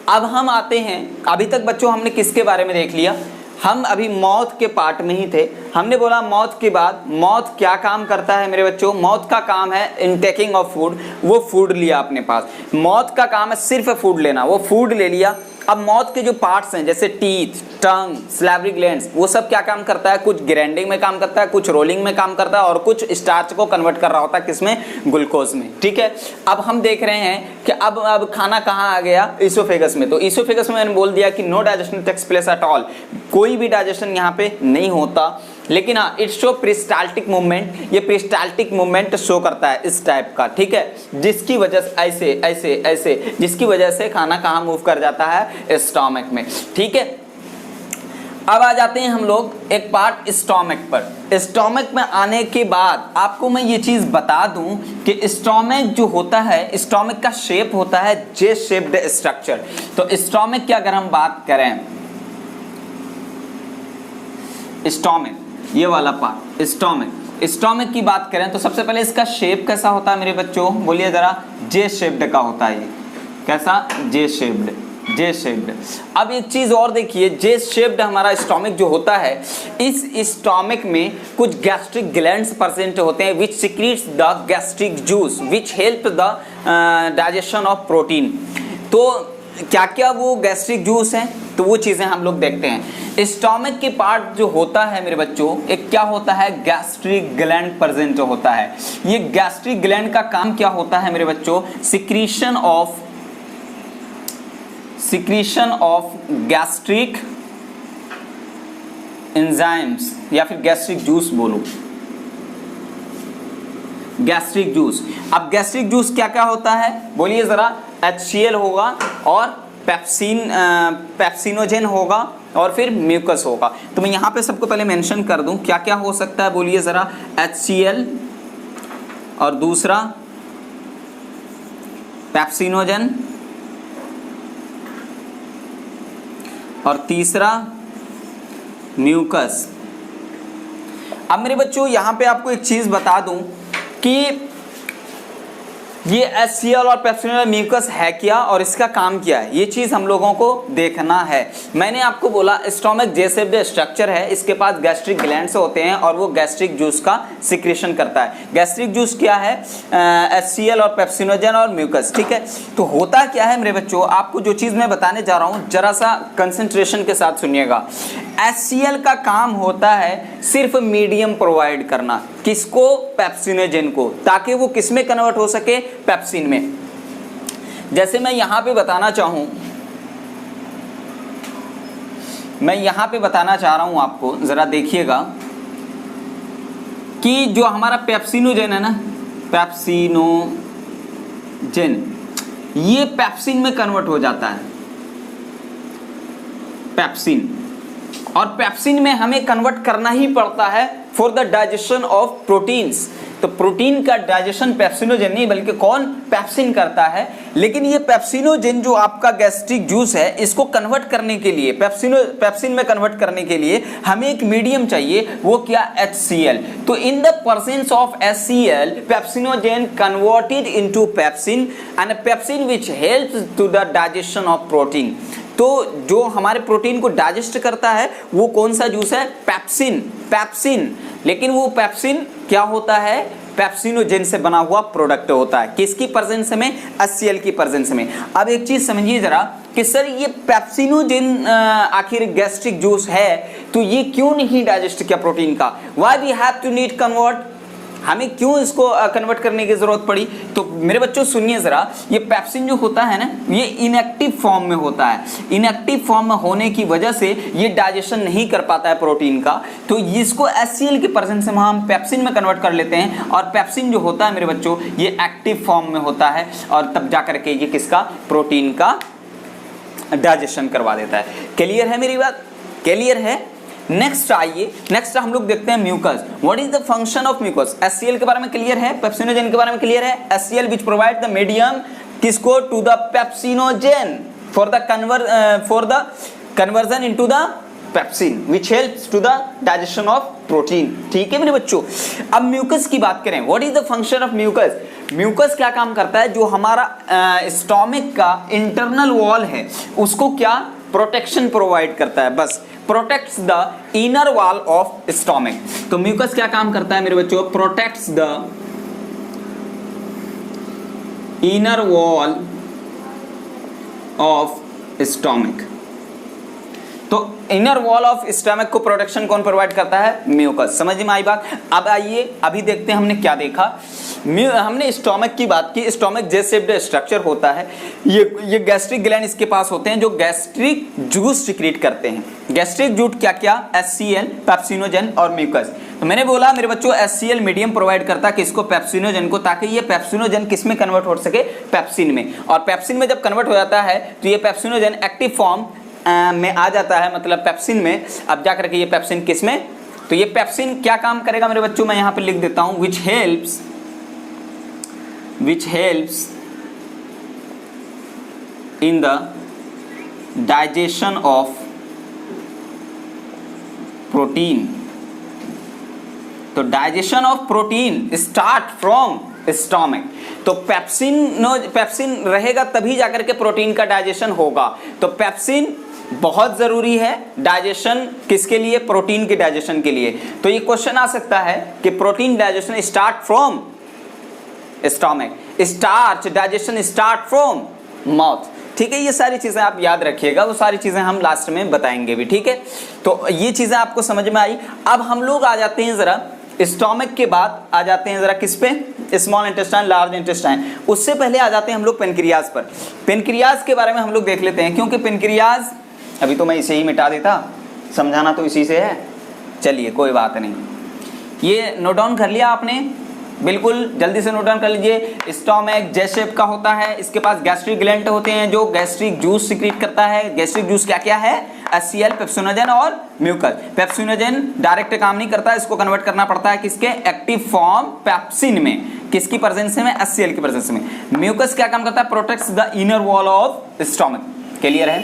अब हम आते हैं, अभी तक बच्चों हमने किसके बारे में देख लिया, हम अभी माउथ के पार्ट में ही थे। हमने बोला माउथ के बाद माउथ क्या काम करता है मेरे बच्चों, माउथ का काम है इनटेकिंग ऑफ फूड। वो फूड लिया अपने पास, माउथ का काम है सिर्फ फूड लेना, वो फूड ले लिया। अब माउथ के जो पार्ट्स हैं जैसे टीथ, टंग, सैलिवरी ग्लैंड्स, वो सब क्या काम करता है, कुछ ग्राइंडिंग में काम करता है, कुछ रोलिंग में काम करता है, और कुछ स्टार्च को कन्वर्ट कर रहा होता है किसमें, ग्लूकोज में, ठीक है। अब हम देख रहे हैं कि अब खाना कहाँ आ गया, इसोफेगस में। तो इसोफेगस में मैंने बोल दिया कि no digestion takes place at all, कोई भी डाइजेशन यहाँ पे नहीं होता। लेकिन हाँ, इट शो पेरिस्टाल्टिक मूवमेंट, ये पेरिस्टाल्टिक मूवमेंट शो करता है इस टाइप का, ठीक है, जिसकी वजह से ऐसे ऐसे ऐसे, जिसकी वजह से खाना कहाँ मूव कर जाता है, स्टोमक में, ठीक है। अब आ जाते हैं हम लोग एक पार्ट स्टोमक पर। स्टोमक में आने के बाद आपको मैं ये चीज़ बता दूं कि स्टोमक जो होता है, स्टोमक का शेप होता है जे शेप्ड स्ट्रक्चर। तो स्टोमक की अगर हम बात करें, स्टोमक ये वाला पार्ट, स्टोमक की बात करें तो सबसे पहले इसका शेप कैसा होता है मेरे बच्चों, बोलिए जरा, जे शेप्ड का होता है। ये कैसा, जे शेप्ड। अब एक चीज और देखिए, जे शेप्ड हमारा स्टोमक जो होता है, इस स्टोमक में कुछ गैस्ट्रिक ग्लैंड्स प्रेजेंट होते हैं which secretes the gastric juice which help the digestion of protein. तो क्या क्या वो गैस्ट्रिक जूस हैं, तो वो चीज़ें हम लोग देखते हैं। स्टोमक के पार्ट जो होता है मेरे बच्चों, एक क्या होता है, गैस्ट्रिक ग्लैंड प्रेजेंट होता है। ये गैस्ट्रिक ग्लैंड का काम क्या होता है मेरे बच्चों, secretion of secretion of gastric enzymes या फिर गैस्ट्रिक जूस बोलो, गैस्ट्रिक जूस। अब गैस्ट्रिक जूस क्या क्या होता है बोलिए जरा। HCl होगा और पेप्सिनोजेन होगा और फिर म्यूकस होगा। तो मैं यहाँ पे सबको पहले मेंशन कर दूं क्या क्या हो सकता है बोलिए जरा। HCl और दूसरा पेप्सिनोजेन और तीसरा म्यूकस। अब मेरे बच्चों यहाँ पे आपको एक चीज बता दूं कि ये HCl और पेप्सिनोजेन म्यूकस है क्या और इसका काम क्या है, ये चीज हम लोगों को देखना है। मैंने आपको बोला स्टोमक जैसे स्ट्रक्चर है, इसके पास गैस्ट्रिक ग्लैंड्स होते हैं और वो गैस्ट्रिक जूस का सिक्रेशन करता है। गैस्ट्रिक जूस क्या है, HCl और पेप्सिनोजेन और म्यूकस, ठीक है। तो होता क्या है मेरे बच्चों, आपको जो चीज मैं बताने जा रहा हूं जरा सा कंसंट्रेशन के साथ सुनिएगा। HCl का काम होता है सिर्फ मीडियम प्रोवाइड करना, किसको, पेप्सिनोजेन को, ताकि वो किस में कन्वर्ट हो सके, पेप्सिन में। जैसे मैं यहां पे बताना चाहूं, मैं यहां पे बताना चाह रहा हूं आपको, जरा देखिएगा कि जो हमारा पेप्सिनोजेन है ना, पेप्सिनोजेन ये पेप्सिन में कन्वर्ट हो जाता है, पेप्सिन। और पेप्सिन में हमें कन्वर्ट करना ही पड़ता है for the digestion of proteins. तो प्रोटीन का डाइजेशन पेप्सिनोजेन नहीं बल्कि कौन, पेप्सिन करता है। लेकिन ये पेप्सिनोजेन जो आपका गैस्ट्रिक जूस है, इसको कन्वर्ट करने के लिए, पेप्सिन में कन्वर्ट करने के लिए हमें एक मीडियम चाहिए, वो क्या, HCl। तो in the presence of HCl pepsinogen converted into pepsin and pepsin which helps to the digestion of protein. तो जो हमारे प्रोटीन को डाइजेस्ट करता है वो कौन सा जूस है, पेप्सिन, पेप्सिन। लेकिन वो पेप्सिन क्या होता है, पेप्सिनोजेन से बना हुआ प्रोडक्ट होता है, किसकी प्रेजेंस में, HCl की प्रेजेंस में। अब एक चीज समझिए जरा कि सर ये पेप्सिनोजेन आखिर गैस्ट्रिक जूस है तो ये क्यों नहीं डाइजेस्ट किया प्रोटीन का, why we have to need convert, हमें क्यों इसको कन्वर्ट करने की जरूरत पड़ी। तो मेरे बच्चों सुनिए जरा, ये पेप्सिन जो होता है ना, ये इनएक्टिव फॉर्म में होता है। इनएक्टिव फॉर्म में होने की वजह से ये डाइजेशन नहीं कर पाता है प्रोटीन का, तो इसको HCl की प्रेजेंस में हम पेप्सिन में कन्वर्ट कर लेते हैं। और पेप्सिन जो होता है मेरे बच्चों ये एक्टिव फॉर्म में होता है और तब जाकर के ये किसका, प्रोटीन का डाइजेशन करवा देता है। क्लियर है मेरी बात, क्लियर है। नेक्स्ट आइए, नेक्स्ट हम लोग देखते हैं mucus. What is the function of mucus. HCl के बारे में क्लियर है, पेप्सिनोजेन के बारे में क्लियर है। HCl which provide the medium किसको, to the pepsinogen for the conversion into the pepsin which helps to the digestion of protein. ठीक है मेरे बच्चों। अब म्यूकस की बात करें, what is the function of mucus. Mucus क्या काम करता है, जो हमारा स्टोमक का इंटरनल वॉल है उसको क्या, प्रोटेक्शन प्रोवाइड करता है, बस protects the inner wall of stomach. तो म्यूकस क्या काम करता है मेरे बच्चों, protects the inner wall of stomach. तो इनर वॉल ऑफ स्टमक को प्रोटेक्शन कौन प्रोवाइड करता है, म्यूकस। समझ में आई बात। अब आइए अभी देखते हैं हमने क्या देखा। हमने स्टोमक की बात की, स्टोमक जे शेप्ड स्ट्रक्चर होता है, ये गैस्ट्रिक ग्लैंड इसके पास होते हैं जो गैस्ट्रिक जूस सिक्रीट करते हैं। गैस्ट्रिक जूस क्या क्या, HCl, पेप्सिनोजेन और म्यूकस। तो मैंने बोला मेरे बच्चों HCl मीडियम प्रोवाइड करता है किसको, पेप्सिनोजेन को, ताकि ये पेप्सिनोजेन किस में कन्वर्ट हो सके, पेप्सिन में। और पेप्सिन में जब कन्वर्ट हो जाता है तो ये पेप्सिनोजेन एक्टिव फॉर्म में आ जाता है, मतलब पेप्सिन में। अब जाकर के ये पेप्सिन किस में, तो ये पेप्सिन क्या काम करेगा मेरे बच्चों, मैं यहाँ पे लिख देता हूँ, which helps in the digestion of protein। तो digestion of protein start from stomach. तो पेप्सिन रहेगा तभी जाकर के प्रोटीन का डाइजेशन होगा। तो पेप्सिन बहुत जरूरी है डाइजेशन किसके लिए, प्रोटीन के डाइजेशन के लिए। तो ये क्वेश्चन आ सकता है कि protein digestion start from stomach, starch digestion start from mouth. ठीक है, ये सारी चीजें आप याद रखिएगा, वो सारी चीजें हम लास्ट में बताएंगे भी। ठीक है, तो ये चीजें आपको समझ में आई। अब हम लोग आ जाते हैं जरा स्टोमक के बाद आ जाते हैं जरा किस पे, स्मॉल इंटेस्टाइन, लार्ज इंटेस्टाइन। उससे पहले आ जाते हैं हम लोग पेनक्रियाज पर। पेनक्रियाज के बारे में हम लोग देख लेते हैं, क्योंकि पेनक्रियाज अभी तो मैं इसे ही मिटा देता, समझाना तो इसी से है। चलिए कोई बात नहीं, ये नोट डाउन कर लिया आपने, बिल्कुल जल्दी से नोट डाउन कर लीजिए। स्टोमक जे शेप का होता है, इसके पास गैस्ट्रिक ग्लैंड होते हैं जो गैस्ट्रिक जूस सिक्रीट करता है। गैस्ट्रिक जूस क्या क्या है? HCl, पेप्सिनोजन और म्यूकस। पेप्सिनोजन डायरेक्ट काम नहीं करता, इसको कन्वर्ट करना पड़ता है किसके? एक्टिव फॉर्म पेप्सिन में। किसकी प्रेजेंस में? HCl की प्रेजेंस में। म्यूकस क्या काम करता है? Protects the inner wall of stomach. Clear है?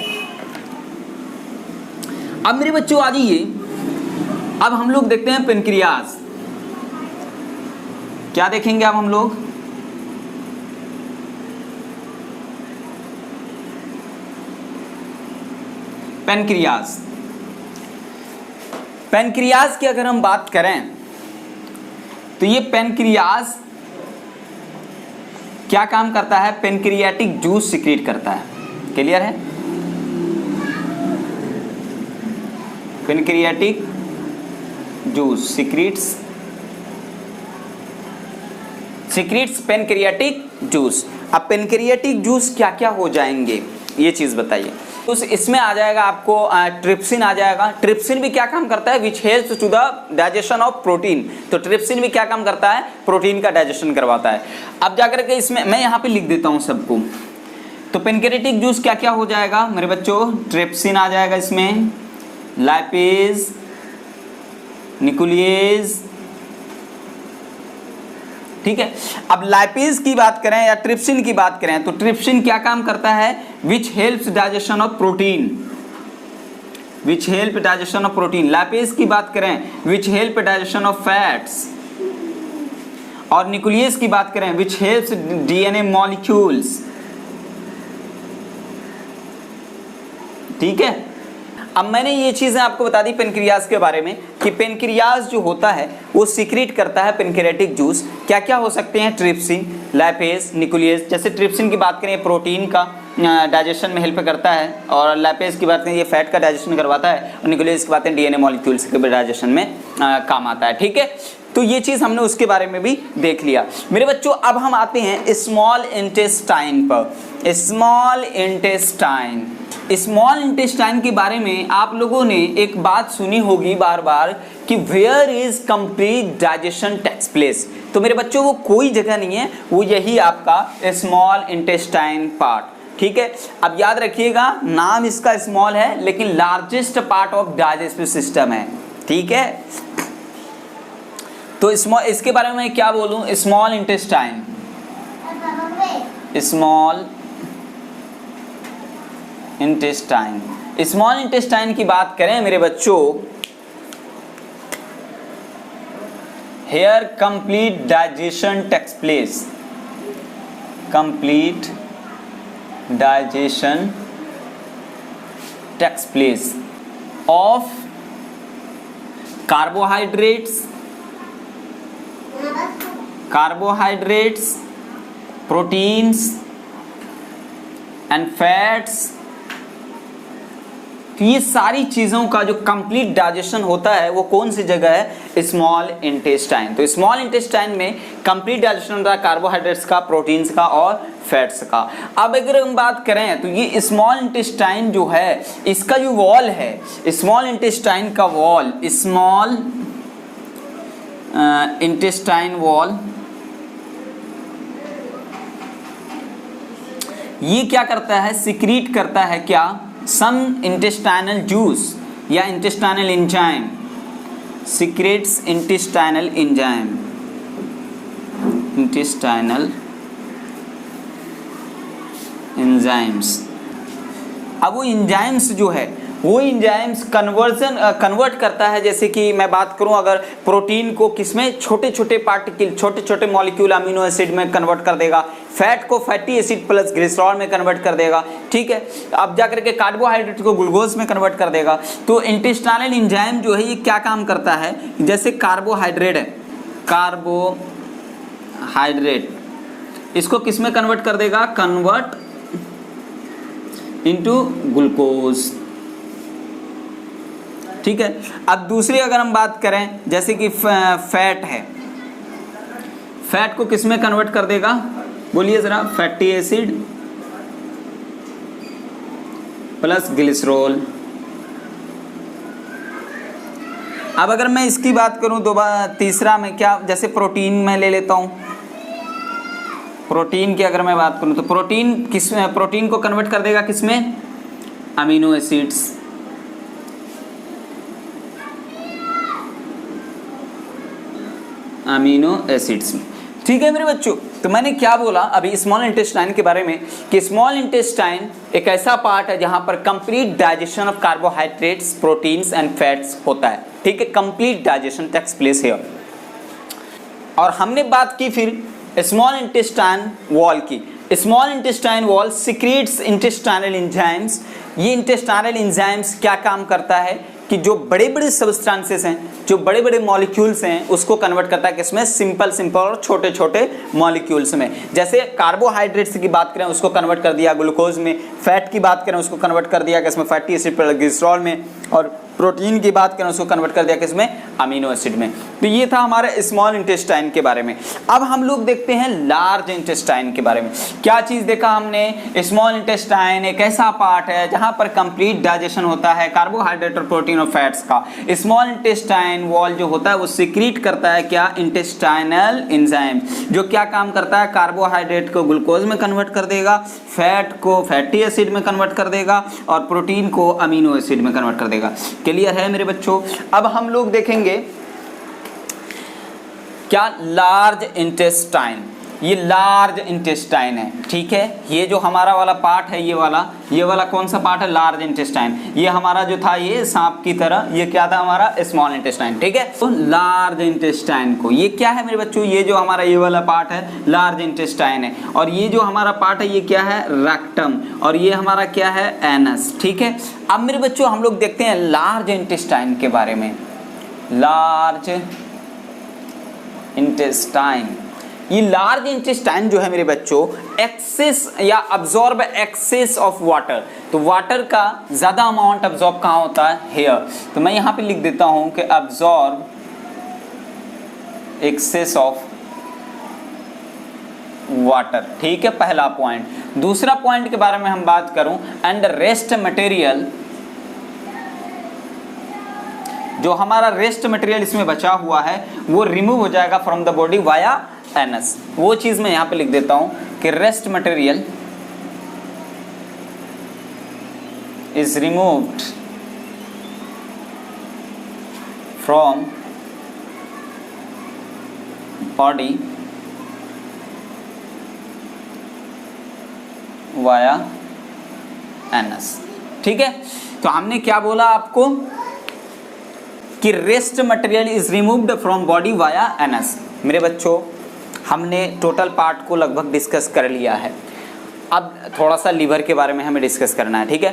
अब मेरे बच्चों आ जाइए, अब हम लोग देखते हैं पेनक्रियाज। क्या देखेंगे अब हम लोग? पेनक्रियाज। पेनक्रियाज की अगर हम बात करें तो ये पेनक्रियाज क्या काम करता है? पेनक्रियाटिक जूस सिक्रीट करता है। क्लियर है? Pancreatic juice secretes pancreatic juice. अब पेनक्रियाटिक जूस क्या क्या हो जाएंगे ये चीज बताइए। तो इसमें आ जाएगा आपको ट्रिप्सिन आ जाएगा। ट्रिप्सिन भी क्या काम करता है? Which helps to the digestion of protein. तो ट्रिप्सिन भी क्या काम करता है? प्रोटीन का डाइजेशन करवाता है। अब जाकर के इसमें मैं यहाँ पे लिख देता हूँ सबको। तो पेनक्रियाटिक जूस क्या क्या हो जाएगा मेरे बच्चों? ट्रिप्सिन आ जाएगा इसमें, लाइपेज, निकोलिएज। ठीक है, अब लाइपेज की बात करें या ट्रिप्सिन की बात करें तो ट्रिप्सिन क्या काम करता है? Which helps digestion of protein, which help digestion of protein. Lipase की बात करें which help digestion of fats, और निकोलिएज की बात करें विच हेल्प्स DNA मॉलिक्यूल्स। ठीक है, अब मैंने ये चीजें आपको बता दी पेनक्रियाज के बारे में कि पेनक्रियाज जो होता है वो सीक्रेट करता है पेनक्रियाटिक जूस। क्या क्या हो सकते हैं? Trypsin, lipase, nuclease. जैसे ट्रिप्सिन की बात करें प्रोटीन का डाइजेशन में हेल्प करता है, और लाइपेज की बात करें ये फैट का डाइजेशन करवाता है, और निकोलिएज की बात करें DNA मॉलिक्यूल्स के डाइजेशन में काम आता है। ठीक है, तो ये चीज हमने उसके बारे में भी देख लिया मेरे बच्चों। अब हम आते हैं स्मॉल इंटेस्टाइन पर। स्मॉल इंटेस्टाइन, स्मॉल इंटेस्टाइन के बारे में आप लोगों ने एक बात सुनी होगी बार बार कि where is complete digestion takes place. तो मेरे बच्चों वो कोई जगह नहीं है, वो यही आपका स्मॉल इंटेस्टाइन पार्ट। ठीक है, अब याद रखिएगा नाम इसका स्मॉल है लेकिन largest part of digestive system है। ठीक है, तो स्मॉल, इसके बारे में मैं क्या बोलूं? Small intestine, small intestine. Small intestine की बात करें मेरे बच्चों, here complete digestion takes place, complete digestion takes place of carbohydrates, proteins and fats. तो ये सारी चीजों का जो कंप्लीट डाइजेशन होता है वो कौन सी जगह है? Small intestine. तो स्मॉल इंटेस्टाइन में कंप्लीट डाइजेशन होता है कार्बोहाइड्रेट्स का, प्रोटीन्स का और फैट्स का। अब अगर हम बात करें तो ये स्मॉल इंटेस्टाइन जो है इसका जो वॉल है, स्मॉल इंटेस्टाइन का वॉल, स्मॉल इंटेस्टाइन वॉल, ये क्या करता है? सिक्रीट करता है क्या? सम इंटेस्टाइनल जूस या intestinal enzyme, secretes intestinal enzyme, intestinal enzymes. अब वो एंजाइम्स जो है वो एंजाइम्स कन्वर्ट करता है। जैसे कि मैं बात करूं अगर प्रोटीन को किसमें? छोटे छोटे पार्टिकल, छोटे छोटे मॉलिक्यूल अमीनो एसिड में कन्वर्ट कर देगा, फैट को फैटी एसिड प्लस ग्लिसरॉल में कन्वर्ट कर देगा। ठीक है, अब जाकर के कार्बोहाइड्रेट को ग्लूकोज में कन्वर्ट कर देगा। तो इंटेस्टाइनल एंजाइम जो है ये क्या काम करता है? जैसे कार्बोहाइड्रेट है, कार्बोहाइड्रेट इसको किस में कन्वर्ट कर देगा? Convert into glucose. ठीक है, अब दूसरी अगर हम बात करें जैसे कि फैट है, फैट को किस में कन्वर्ट कर देगा, बोलिए जरा, फैटी एसिड प्लस ग्लिसरॉल। अब अगर मैं इसकी बात करूं तो तीसरा में क्या, जैसे प्रोटीन में ले लेता हूं, प्रोटीन की अगर मैं बात करूं तो प्रोटीन को कन्वर्ट कर देगा किसमें, अमीनो एसिड्स। अमीनो एसिड्स में, ठीक है मेरे बच्चों। तो मैंने क्या बोला अभी स्मॉल इंटेस्टाइन के बारे में कि स्मॉल इंटेस्टाइन एक ऐसा पार्ट है जहां पर complete digestion of carbohydrates, proteins and fats होता है, ठीक है, complete digestion takes place here. और हमने बात की फिर स्मॉल इंटेस्टाइन वॉल की। Small intestine wall secretes intestinal enzymes. ये इंटेस्टाइनल एंजाइम्स क्या काम करता है कि जो बड़े बड़े सबस्टांसेस हैं, जो बड़े बड़े मॉलिक्यूल्स हैं, उसको कन्वर्ट करता है किसमें, सिंपल और छोटे छोटे मॉलिक्यूल्स में। जैसे कार्बोहाइड्रेट्स की बात करें उसको कन्वर्ट कर दिया ग्लूकोज में, फैट की बात करें उसको कन्वर्ट कर दिया किसमें, फैटी एसिड ग्लिसरॉल में, और प्रोटीन की बात करें उसको कन्वर्ट कर दिया किसमें, अमीनो एसिड में। तो ये था हमारे स्मॉल इंटेस्टाइन के बारे में। अब हम लोग देखते हैं लार्ज इंटेस्टाइन के बारे में। क्या चीज़ देखा हमने, स्मॉल इंटेस्टाइन एक ऐसा पार्ट है जहां पर कंप्लीट डाइजेशन होता है कार्बोहाइड्रेट और प्रोटीन और फैट्स का। स्मॉल इंटेस्टाइन वॉल जो होता है वो सिक्रीट करता है क्या, इंटेस्टाइनल एंजाइम, जो क्या काम करता है, कार्बोहाइड्रेट को ग्लूकोज में कन्वर्ट कर देगा, फैट को फैटी एसिड में कन्वर्ट कर देगा, और प्रोटीन को अमीनो एसिड में कन्वर्ट कर देगा। क्लियर है मेरे बच्चों। अब हम लोग देखेंगे क्या, लार्ज इंटेस्टाइन। ये लार्ज इंटेस्टाइन है, ठीक है, ये जो हमारा वाला पार्ट है, ये वाला कौन सा पार्ट है, लार्ज इंटेस्टाइन। ये हमारा जो था ये सांप की तरह, ये क्या था हमारा, स्मॉल इंटेस्टाइन, ठीक है। तो लार्ज इंटेस्टाइन को, ये क्या है मेरे बच्चों, ये जो हमारा ये वाला पार्ट है लार्ज इंटेस्टाइन है, और ये जो हमारा पार्ट है ये क्या है, रेक्टम, और ये हमारा क्या है, एनस, ठीक है। अब मेरे बच्चों हम लोग देखते हैं लार्ज इंटेस्टाइन के बारे में। लार्ज इंटेस्टाइन, ये लार्ज इंटेस्टाइन जो है मेरे बच्चों, एक्सेस या अब्जॉर्ब एक्सेस ऑफ वाटर, तो वाटर का ज्यादा अमाउंट अब्जॉर्ब कहाँ होता है, हेयर। तो मैं यहाँ पे लिख देता हूं कि अब्जॉर्ब एक्सेस ऑफ वाटर, ठीक है, पहला पॉइंट। दूसरा पॉइंट के बारे में हम बात करूं, एंड रेस्ट मटेरियल, जो हमारा रेस्ट मटेरियल इसमें बचा हुआ है वो रिमूव हो जाएगा from the body via anus. वो चीज मैं यहां पे लिख देता हूं कि rest material is removed from body via anus, ठीक है। तो हमने क्या बोला आपको कि rest material is removed from body via anus. मेरे बच्चों हमने टोटल पार्ट को लगभग डिस्कस कर लिया है। अब थोड़ा सा लीवर के बारे में हमें डिस्कस करना है, ठीक है।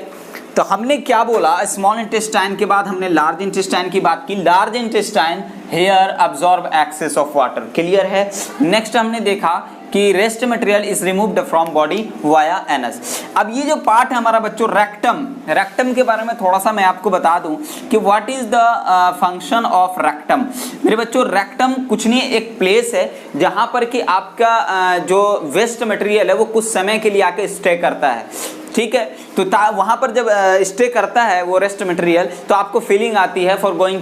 तो हमने क्या बोला, स्मॉल इंटेस्टाइन के बाद हमने लार्ज इंटेस्टाइन की बात की। Large intestine here absorb excess of water, clear है। नेक्स्ट हमने देखा कि rest material is removed from body via anus. अब ये जो पार्ट है हमारा बच्चों रेक्टम के बारे में थोड़ा सा मैं आपको बता दूं कि what is the function of rectum. मेरे बच्चों रेक्टम कुछ नहीं, एक प्लेस है जहां पर कि आपका जो वेस्ट मटेरियल है वो कुछ समय के लिए आके स्टे करता है, ठीक है। तो वहां पर जब स्टे करता है वो रेस्ट मटेरियल, तो आपको फीलिंग आती है फॉर गोइंग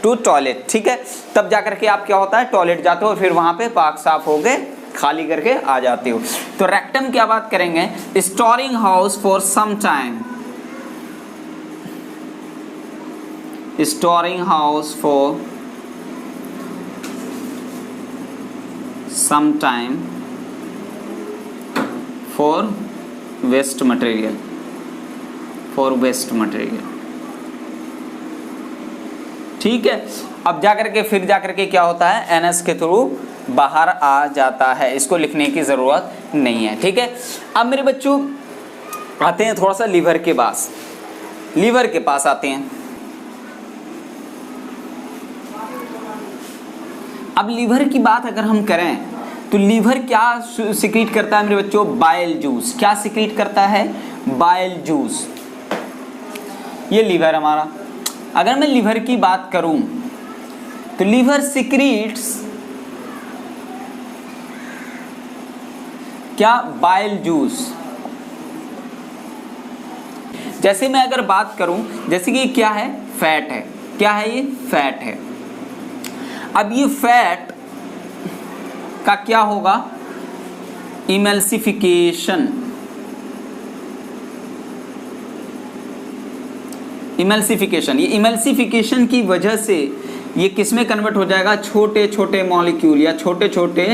टू टॉयलेट, ठीक है। तब जाकर के आप क्या होता है, टॉयलेट जाते हो, फिर वहां पे पाक साफ हो गए, खाली करके आ जाते हो। तो रेक्टम क्या बात करेंगे, storing house for some time, storing house for some time for waste material, ठीक है। अब जाकर के फिर जाकर के क्या होता है, एनएस के थ्रू बाहर आ जाता है, इसको लिखने की जरूरत नहीं है, ठीक है। अब मेरे बच्चों आते हैं थोड़ा सा लीवर के पास आते हैं। अब लीवर की बात अगर हम करें तो लीवर क्या सिक्रीट करता है मेरे बच्चों, बाइल जूस। क्या सिक्रीट करता है, बाइल जूस। ये लीवर हमारा, अगर मैं लीवर की बात करूं तो लीवर सिक्रीट्स क्या, बाइल जूस। जैसे मैं अगर बात करूं, जैसे कि क्या है, फैट है। क्या है ये, फैट है। अब ये फैट का क्या होगा, इमल्सिफिकेशन। इमल्सिफिकेशन, ये इमल्सिफिकेशन की वजह से ये किस में कन्वर्ट हो जाएगा, छोटे छोटे मॉलिक्यूल या छोटे छोटे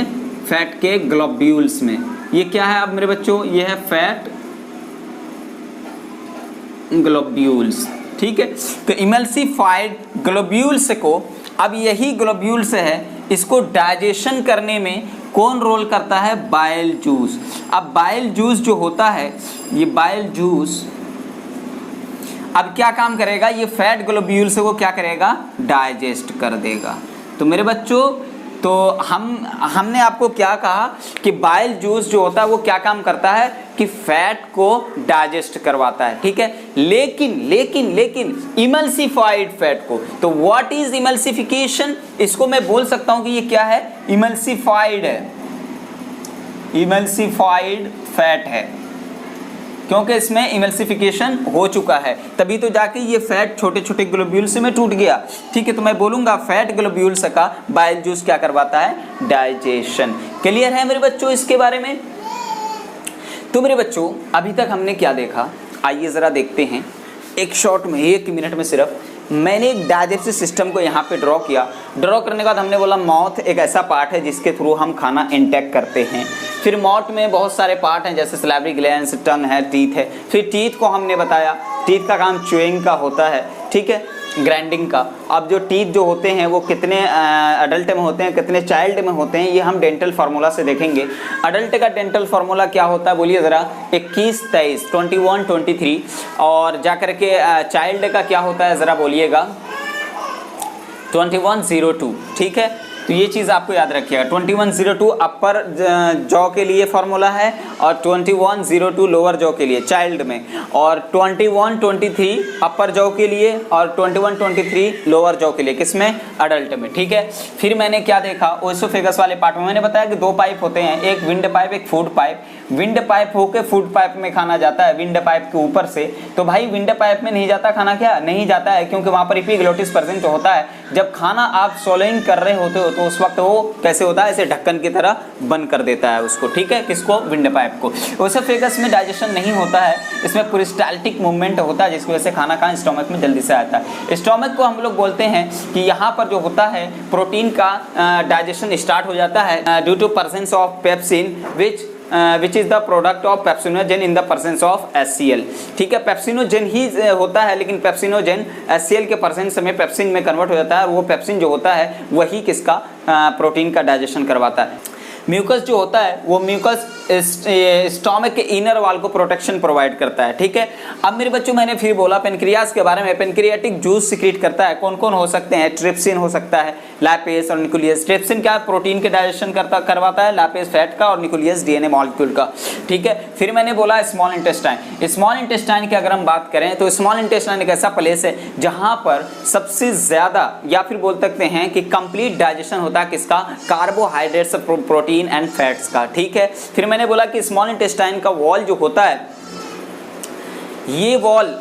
फैट के ग्लोब्यूल्स में। ये क्या है अब मेरे बच्चों, ये है फैट ग्लोब्यूल्स। ठीक है, तो इमल्सिफाइड ग्लोब्यूल्स को, अब यही ग्लोब्यूल्स है, इसको डाइजेशन करने में कौन रोल करता है, बाइल जूस। अब बाइल जूस जो होता है, ये बाइल जूस अब क्या काम करेगा, ये फैट ग्लोब्यूल्स को क्या करेगा, डाइजेस्ट कर देगा। तो मेरे बच्चों, तो हमने आपको क्या कहा कि बाइल जूस जो होता है वो क्या काम करता है कि फैट को डाइजेस्ट करवाता है। ठीक है, लेकिन लेकिन लेकिन इमल्सिफाइड फैट को, तो व्हाट इज इमल्सिफिकेशन, इसको मैं बोल सकता हूं कि ये क्या है, इमल्सिफाइड है, इमल्सिफाइड फैट है, क्योंकि इसमें इमल्सिफिकेशन हो चुका है, तभी तो जाके ये फैट छोटे छोटे ग्लोब्यूल्स में टूट गया। ठीक है, तो मैं बोलूंगा फैट ग्लोब्यूल्स का बाइल जूस क्या करवाता है, डाइजेशन। क्लियर है मेरे बच्चों इसके बारे में। तो मेरे बच्चों, अभी तक हमने क्या देखा, आइए जरा देखते हैं एक शॉर्ट में, 1 मिनट में सिर्फ। मैंने एक डाइजेस्टिव सिस्टम को यहाँ पे ड्रॉ किया। ड्रॉ करने के बाद हमने बोला माउथ एक ऐसा पार्ट है जिसके थ्रू हम खाना इंटेक करते हैं। फिर माउथ में बहुत सारे पार्ट हैं, जैसे सैलिवरी ग्लैंड्स, टंग है, टीथ है। फिर टीथ को हमने बताया, टीथ का काम च्यूइंग का होता है, ठीक है, ग्राइंडिंग का। अब जो टीथ जो होते हैं वो कितने अडल्ट में होते हैं, कितने चाइल्ड में होते हैं, ये हम डेंटल फार्मूला से देखेंगे। अडल्ट का डेंटल फार्मूला क्या होता है, बोलिए ज़रा, 21, 23, 21, 23। और जा कर के चाइल्ड का क्या होता है, ज़रा बोलिएगा, 2102। ठीक है, तो ये चीज़ आपको याद रखिएगा। 2102 अपर जॉ के लिए फार्मूला है और 2102 लोअर जॉ के लिए चाइल्ड में, और 2123 अपर जॉ के लिए और 2123 लोअर जॉ के लिए, किसमें, अडल्ट में। ठीक है, फिर मैंने क्या देखा, ओएसोफेगस वाले पार्ट में मैंने बताया कि 2 पाइप होते हैं, एक विंड पाइप, एक फूड पाइप। विंड पाइप होके फूड पाइप में खाना जाता है, विंड पाइप के ऊपर से। तो भाई विंड पाइप में नहीं जाता खाना, क्या नहीं जाता है, क्योंकि वहाँ पर एपिग्लोटिस प्रेजेंट होता है। जब खाना आप स्वॉलोइंग कर रहे होते हो तो उस वक्त वो कैसे होता है, ऐसे ढक्कन की तरह बंद कर देता है उसको। ठीक है, किसको, विंड पाइप को। ओएसोफेगस में डाइजेशन नहीं होता है, इसमें पेरिस्टाल्टिक मूवमेंट होता है, जिसकी वजह से खाना कहाँ, स्टोमक में जल्दी से आता है। स्टोमक को हम लोग बोलते हैं कि यहाँ पर जो होता है प्रोटीन का डाइजेशन स्टार्ट हो जाता है due to presence of pepsin which is the product of pepsinogen in the presence of HCl। ठीक है, पेप्सिनोजेन ही होता है, लेकिन पेप्सिनोजेन HCl के प्रेजेंस में पेप्सिन में कन्वर्ट हो जाता है, और वो पेप्सिन जो होता है वही किसका, प्रोटीन का डाइजेशन करवाता है। म्यूकस जो होता है वो म्यूकस स्टोमक के इनर वॉल को प्रोटेक्शन प्रोवाइड करता है। ठीक है, अब मेरे बच्चों मैंने फिर बोला पेनक्रियास के बारे में। पेनक्रियाटिक जूस सिक्रीट करता है, कौन कौन हो सकते हैं, ट्रिप्सिन हो सकता है, लैपेस और निकोलियस। ट्रिप्सिन क्या, प्रोटीन के डाइजेशन करवाता है, लैपेस फैट का, और निकोलियस डीएनए मॉलिक्यूल का। ठीक है, फिर मैंने बोला स्मॉल इंटेस्टाइन। स्मॉल इंटेस्टाइन की अगर हम बात करें तो स्मॉल इंटेस्टाइन एक ऐसा प्लेस है जहां पर सबसे ज्यादा, या फिर बोल सकते हैं कि कंप्लीट डाइजेशन होता है किसका, कार्बोहाइड्रेट्स, प्रोटीन एंड फैट्स का। ठीक है, फिर मैंने बोला कि स्मॉल इंटेस्टाइन का वॉल जो होता है, ये वॉल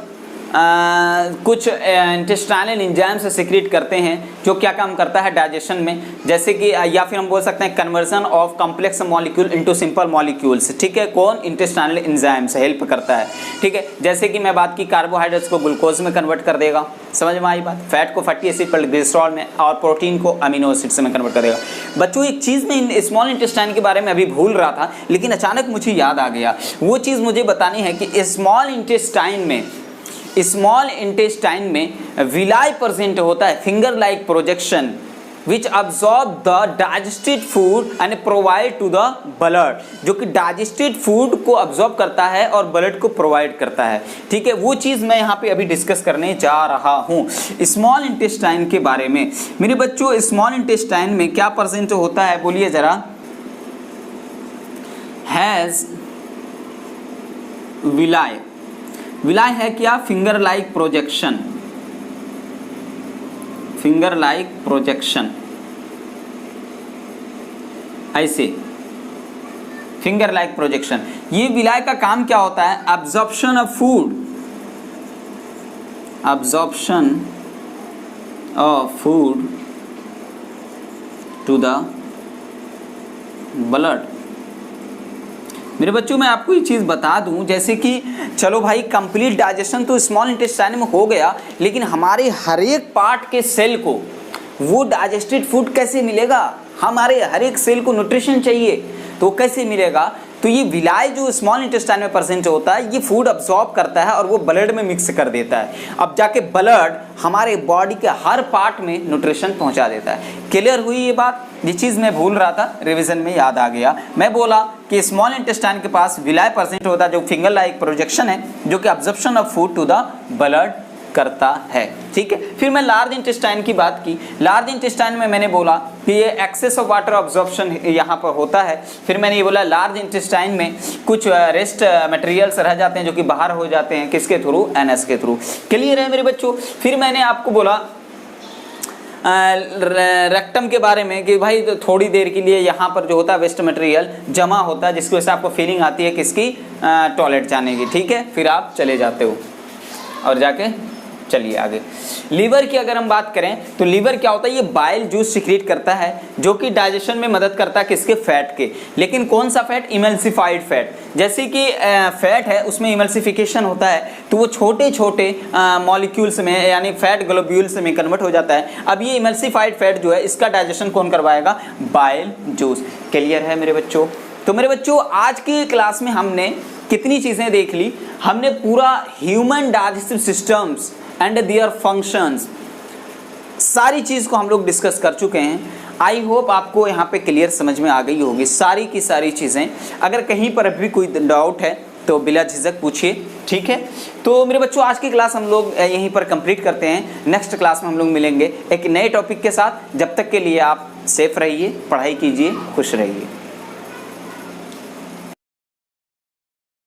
कुछ इंटेस्टाइनल एंजाइम से सिक्रीट करते हैं, जो क्या काम करता है डाइजेशन में, जैसे कि या फिर हम बोल सकते हैं conversion of complex molecule into simple molecules. ठीक है, कौन, इंटेस्टाइनल एंजाइम से हेल्प करता है। ठीक है, जैसे कि मैं बात की कार्बोहाइड्रेट्स को ग्लूकोज में कन्वर्ट कर देगा, समझ में आई बात, फैट को फैटी एसिड पर ग्लिसरॉल में, और प्रोटीन को अमीनो एसिड्स में कन्वर्ट कर देगा। बच्चों एक चीज़ मैं स्मॉल इंटेस्टाइन के बारे में अभी भूल रहा था, लेकिन अचानक मुझे याद आ गया। वो चीज़ मुझे बतानी है कि स्मॉल इंटेस्टाइन में विलाई प्रेजेंट होता है, finger like projection which absorb the digested food and provide to the blood, जो कि डाइजेस्टेड फूड को अब्जॉर्ब करता है और ब्लड को प्रोवाइड करता है। ठीक है, वो चीज़ मैं यहाँ पे अभी डिस्कस करने जा रहा हूँ स्मॉल इंटेस्टाइन के बारे में। मेरे बच्चों स्मॉल इंटेस्टाइन में क्या प्रेजेंट होता है, बोलिए जरा, हैज विलाई। विलाई है क्या, finger like projection, finger like projection, ऐसे फिंगर लाइक प्रोजेक्शन। ये विलाय का काम क्या होता है? Absorption of food, absorption of food to the blood. मेरे बच्चों मैं आपको ये चीज़ बता दूं, जैसे कि चलो भाई कंप्लीट डाइजेशन तो स्मॉल इंटेस्टाइन में हो गया, लेकिन हमारे हर एक पार्ट के सेल को वो डाइजेस्टेड फूड कैसे मिलेगा? हमारे हर एक सेल को न्यूट्रिशन चाहिए, तो कैसे मिलेगा? तो ये विलाय जो स्मॉल इंटेस्टाइन में प्रेजेंट होता है, ये फूड अब्सॉर्ब करता है और वो ब्लड में मिक्स कर देता है। अब जाके ब्लड हमारे बॉडी के हर पार्ट में न्यूट्रिशन पहुंचा देता है। क्लियर हुई ये बात? ये चीज़ मैं भूल रहा था, रिवीजन में याद आ गया। मैं बोला कि स्मॉल इंटेस्टाइन के पास विलाय प्रेजेंट होता है जो फिंगर लाइक प्रोजेक्शन है, जो कि absorption of food to the blood करता है। ठीक है, फिर मैं लार्ज इंटेस्टाइन की बात की। लार्ज इंटेस्टाइन में मैंने बोला कि ये एक्सेस ऑफ वाटर ऑब्जॉर्प्शन यहाँ पर होता है। फिर मैंने ये बोला लार्ज इंटेस्टाइन में कुछ रेस्ट मटेरियल्स रह जाते हैं जो कि बाहर हो जाते हैं, किसके थ्रू? एनएस के थ्रू। क्लियर है मेरे बच्चों? फिर मैंने आपको बोला रेक्टम के बारे में कि भाई तो थोड़ी देर के लिए यहाँ पर जो होता है वेस्ट मटेरियल जमा होता है, जिसकी वजह से आपको फीलिंग आती है किसकी? टॉयलेट जाने की। ठीक है, फिर आप चले जाते हो और जाके चलिए आगे। लीवर की अगर हम बात करें तो लीवर क्या होता है? ये बाइल जूस सिक्रीट करता है जो कि डाइजेशन में मदद करता है किसके? फैट के। लेकिन कौन सा फैट? Emulsified fat. जैसे कि फैट है उसमें इमल्सिफिकेशन होता है तो वो छोटे छोटे मॉलिक्यूल्स में यानी फैट ग्लोब्यूल्स में कन्वर्ट हो जाता है। अब ये इमल्सिफाइड फैट जो है इसका डाइजेशन कौन करवाएगा? Bile juice. क्लियर है मेरे बच्चों? तो मेरे बच्चों आज की क्लास में हमने कितनी चीज़ें देख ली? हमने पूरा human digestive systems and their functions सारी चीज़ को हम लोग डिस्कस कर चुके हैं। आई होप आपको यहाँ पे क्लियर समझ में आ गई होगी सारी की सारी चीज़ें। अगर कहीं पर भी कोई डाउट है तो बिला झिझक पूछिए। ठीक है, तो मेरे बच्चों आज की क्लास हम लोग यहीं पर कंप्लीट करते हैं। नेक्स्ट क्लास में हम लोग मिलेंगे एक नए टॉपिक के साथ। जब तक के लिए आप सेफ रहिए, पढ़ाई कीजिए, खुश रहिए।